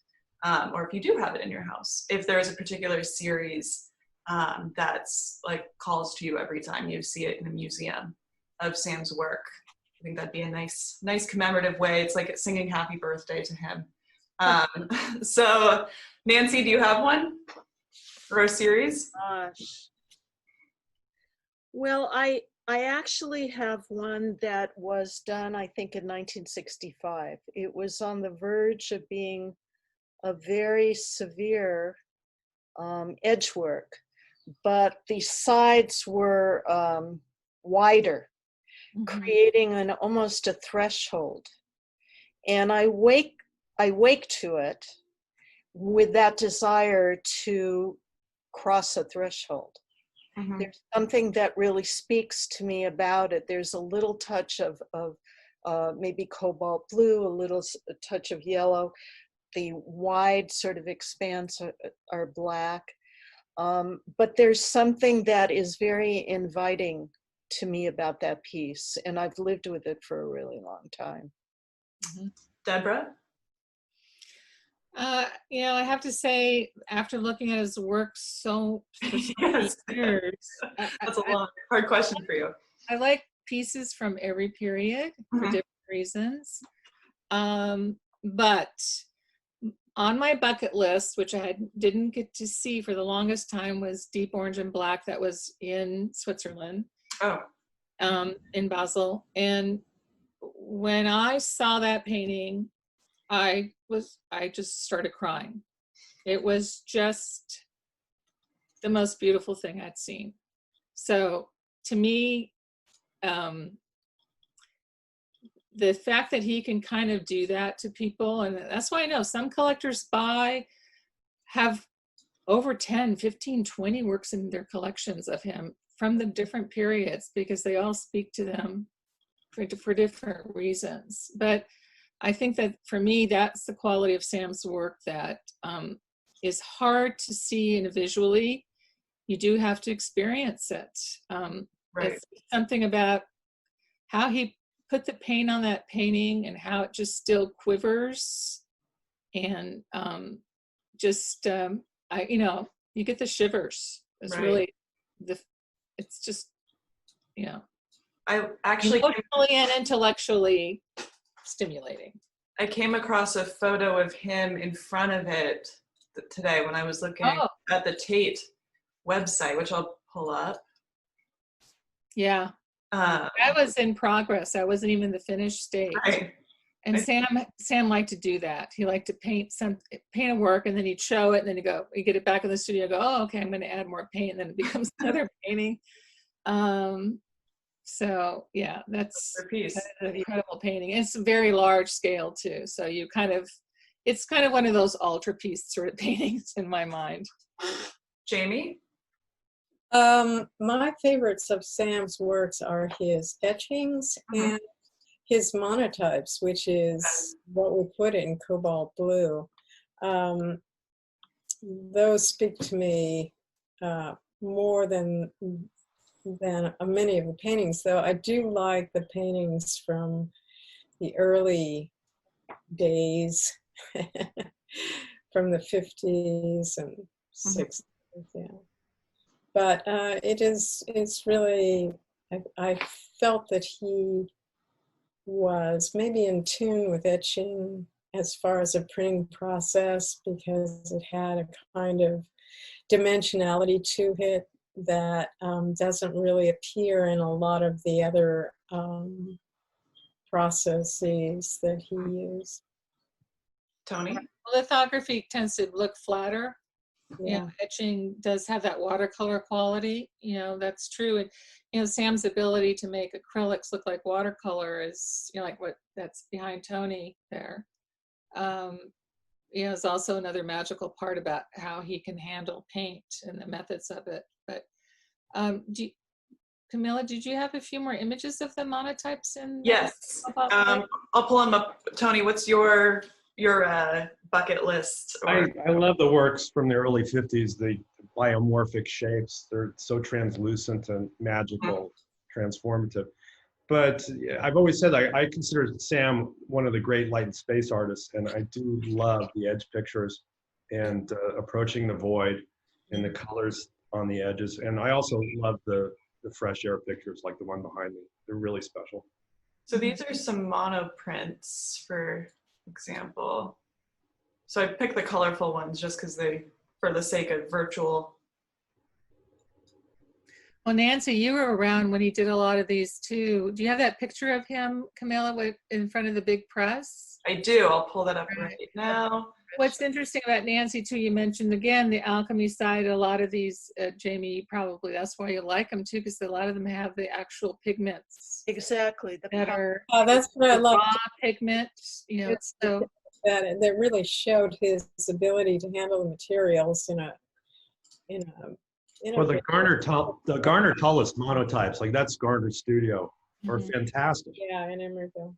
[SPEAKER 1] or if you do have it in your house, if there's a particular series that's like calls to you every time you see it in a museum of Sam's work, I think that'd be a nice commemorative way. It's like singing happy birthday to him. So Nancy, do you have one? Or a series?
[SPEAKER 3] Gosh. Well, I actually have one that was done, I think, in 1965. It was on the verge of being a very severe edge work, but the sides were wider, creating almost a threshold. And I wake to it with that desire to cross a threshold. There's something that really speaks to me about it. There's a little touch of maybe cobalt blue, a little touch of yellow. The wide sort of expanse are black. But there's something that is very inviting to me about that piece. And I've lived with it for a really long time.
[SPEAKER 1] Deborah?
[SPEAKER 5] I have to say, after looking at his work for so many years,
[SPEAKER 1] that's a hard question for you.
[SPEAKER 5] I like pieces from every period for different reasons. But on my bucket list, which I didn't get to see for the longest time, was Deep Orange and Black. That was in Switzerland, in Basel. And when I saw that painting, I just started crying. It was just the most beautiful thing I'd seen. So to me, the fact that he can kind of do that to people, and that's why I know some collectors have over 10, 15, 20 works in their collections of him from the different periods, because they all speak to them for different reasons. But I think that for me, that's the quality of Sam's work that is hard to see individually. You do have to experience it. It's something about how he put the paint on that painting and how it just still quivers. And you get the shivers. It's really, it's just,
[SPEAKER 1] I actually
[SPEAKER 5] emotionally and intellectually stimulating.
[SPEAKER 1] I came across a photo of him in front of it today when I was looking
[SPEAKER 5] Oh,
[SPEAKER 1] at the Tate website, which I'll pull up.
[SPEAKER 5] yeah. That was in progress. That wasn't even the finished state.
[SPEAKER 1] Right.
[SPEAKER 5] And Sam liked to do that. He liked to paint a work, and then he'd show it, and then he'd get it back in the studio, go, oh, okay, I'm going to add more paint, and then it becomes another painting. So yeah, that's an incredible painting. It's very large scale too. So it's kind of one of those altarpiece sort of paintings in my mind.
[SPEAKER 1] Jamie?
[SPEAKER 4] My favorites of Sam's works are his etchings and his monotypes, which is what we put in cobalt blue. Those speak to me more than many of the paintings, though I do like the paintings from the early days, from the 50s and 60s. Yeah. But it's really, I felt that he was maybe in tune with etching as far as a printing process, because it had a kind of dimensionality to it that doesn't really appear in a lot of the other processes that he used.
[SPEAKER 1] Tony?
[SPEAKER 5] Lithography tends to look flatter.
[SPEAKER 4] Yeah.
[SPEAKER 5] Etching does have that watercolor quality. That's true. And Sam's ability to make acrylics look like watercolor is, like what that's behind Tony there. Is also another magical part about how he can handle paint and the methods of it. But Camilla, did you have a few more images of the monotypes?
[SPEAKER 1] Yes. I'll pull them up. Tony, what's your bucket list?
[SPEAKER 2] I love the works from the early 50s, the biomorphic shapes. They're so translucent and magical, transformative. But I've always said I consider Sam one of the great light and space artists, and I do love the edge pictures and approaching the void and the colors on the edges. And I also love the fresh air pictures like the one behind me. They're really special.
[SPEAKER 1] So these are some monoprints, for example. So I picked the colorful ones just because for the sake of virtual.
[SPEAKER 5] Well, Nancy, you were around when he did a lot of these too. Do you have that picture of him, Camilla, in front of the big press?
[SPEAKER 1] I do. I'll pull that up right now.
[SPEAKER 5] What's interesting about Nancy too, you mentioned again the alchemy side. A lot of these, Jamie, probably that's why you like them too, because a lot of them have the actual pigments.
[SPEAKER 3] Exactly.
[SPEAKER 4] That's what I love.
[SPEAKER 5] Raw pigment, so
[SPEAKER 4] that really showed his ability to handle the materials
[SPEAKER 2] Well, the Garner Tullis monotypes, like that's Garner Studio, are fantastic.
[SPEAKER 4] Yeah, in Emeryville.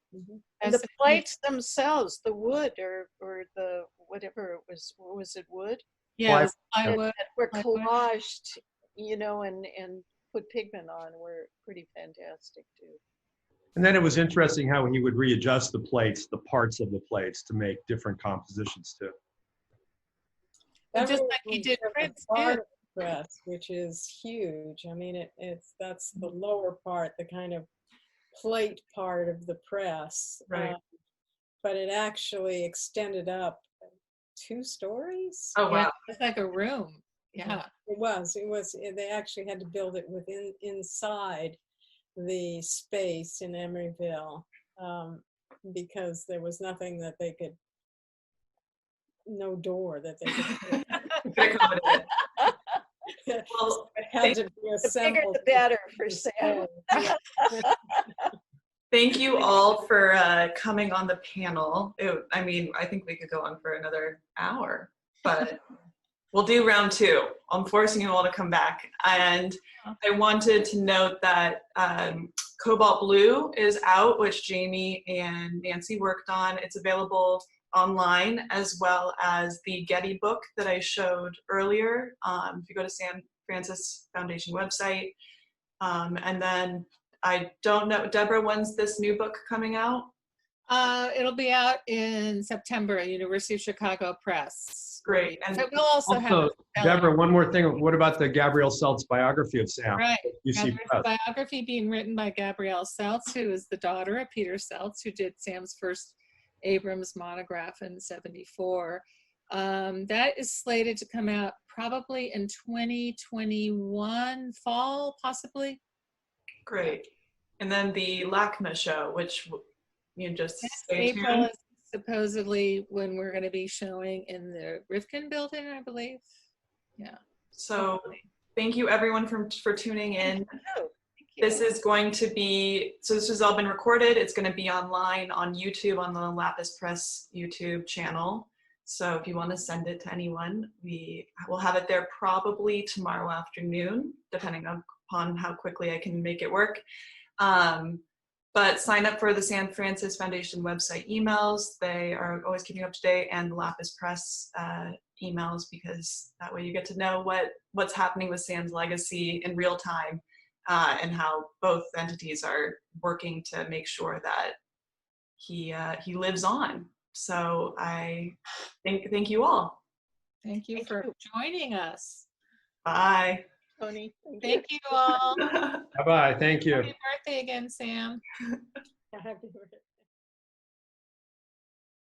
[SPEAKER 3] And the plates themselves, the wood or the whatever it was, what was it, wood?
[SPEAKER 5] Yeah,
[SPEAKER 3] That were collaged, and put pigment on were pretty fantastic too.
[SPEAKER 2] And then it was interesting how he would readjust the plates, the parts of the plates, to make different compositions too.
[SPEAKER 5] Just like he did prints too.
[SPEAKER 4] Press, which is huge. I mean, that's the lower part, the kind of plate part of the press,
[SPEAKER 1] right?
[SPEAKER 4] But it actually extended up 2 stories.
[SPEAKER 1] Oh wow!
[SPEAKER 5] Yeah, it's like a room. Yeah,
[SPEAKER 4] it was. They actually had to build it inside the space in Emeryville because there was nothing that they could. No door that they could.
[SPEAKER 1] Well,
[SPEAKER 4] it had to be assembled.
[SPEAKER 3] The bigger the better for Sam.
[SPEAKER 1] Thank you all for coming on the panel. I think we could go on for another hour, but we'll do round 2. I'm forcing you all to come back. And I wanted to note that Cobalt Blue is out, which Jamie and Nancy worked on. It's available online, as well as the Getty book that I showed earlier. If you go to San Francis Foundation website. And then I don't know, Deborah, when's this new book coming out?
[SPEAKER 5] It'll be out in September at University of Chicago Press.
[SPEAKER 1] Great. And
[SPEAKER 5] so we'll also have
[SPEAKER 2] Deborah, one more thing. What about the Gabrielle Seltz biography of Sam?
[SPEAKER 5] Right.
[SPEAKER 2] UC Press.
[SPEAKER 5] Biography being written by Gabrielle Seltz, who is the daughter of Peter Seltz, who did Sam's first Abrams monograph in '74. That is slated to come out probably in 2021 fall, possibly.
[SPEAKER 1] Great. And then the LACMA show, which you just stay
[SPEAKER 5] April
[SPEAKER 1] tuned.
[SPEAKER 5] is supposedly when we're going to be showing in the Rifkin building, I believe. Yeah.
[SPEAKER 1] So thank you everyone for tuning in.
[SPEAKER 3] Oh,
[SPEAKER 5] Thank you.
[SPEAKER 1] This is going to be, so this has all been recorded. It's going to be online on YouTube, on the Lapis Press YouTube channel. So if you want to send it to anyone, we will have it there probably tomorrow afternoon, depending upon how quickly I can make it work. But sign up for the San Francisco Foundation website emails. They are always keeping up to date, and the Lapis Press emails, because that way you get to know what's happening with Sam's legacy in real time, and how both entities are working to make sure that he lives on. So I thank you all.
[SPEAKER 5] Thank you for joining us.
[SPEAKER 1] Bye.
[SPEAKER 3] Tony,
[SPEAKER 5] Thank you all.
[SPEAKER 2] Bye-bye. Thank you.
[SPEAKER 5] Happy birthday again, Sam.
[SPEAKER 3] Happy birthday.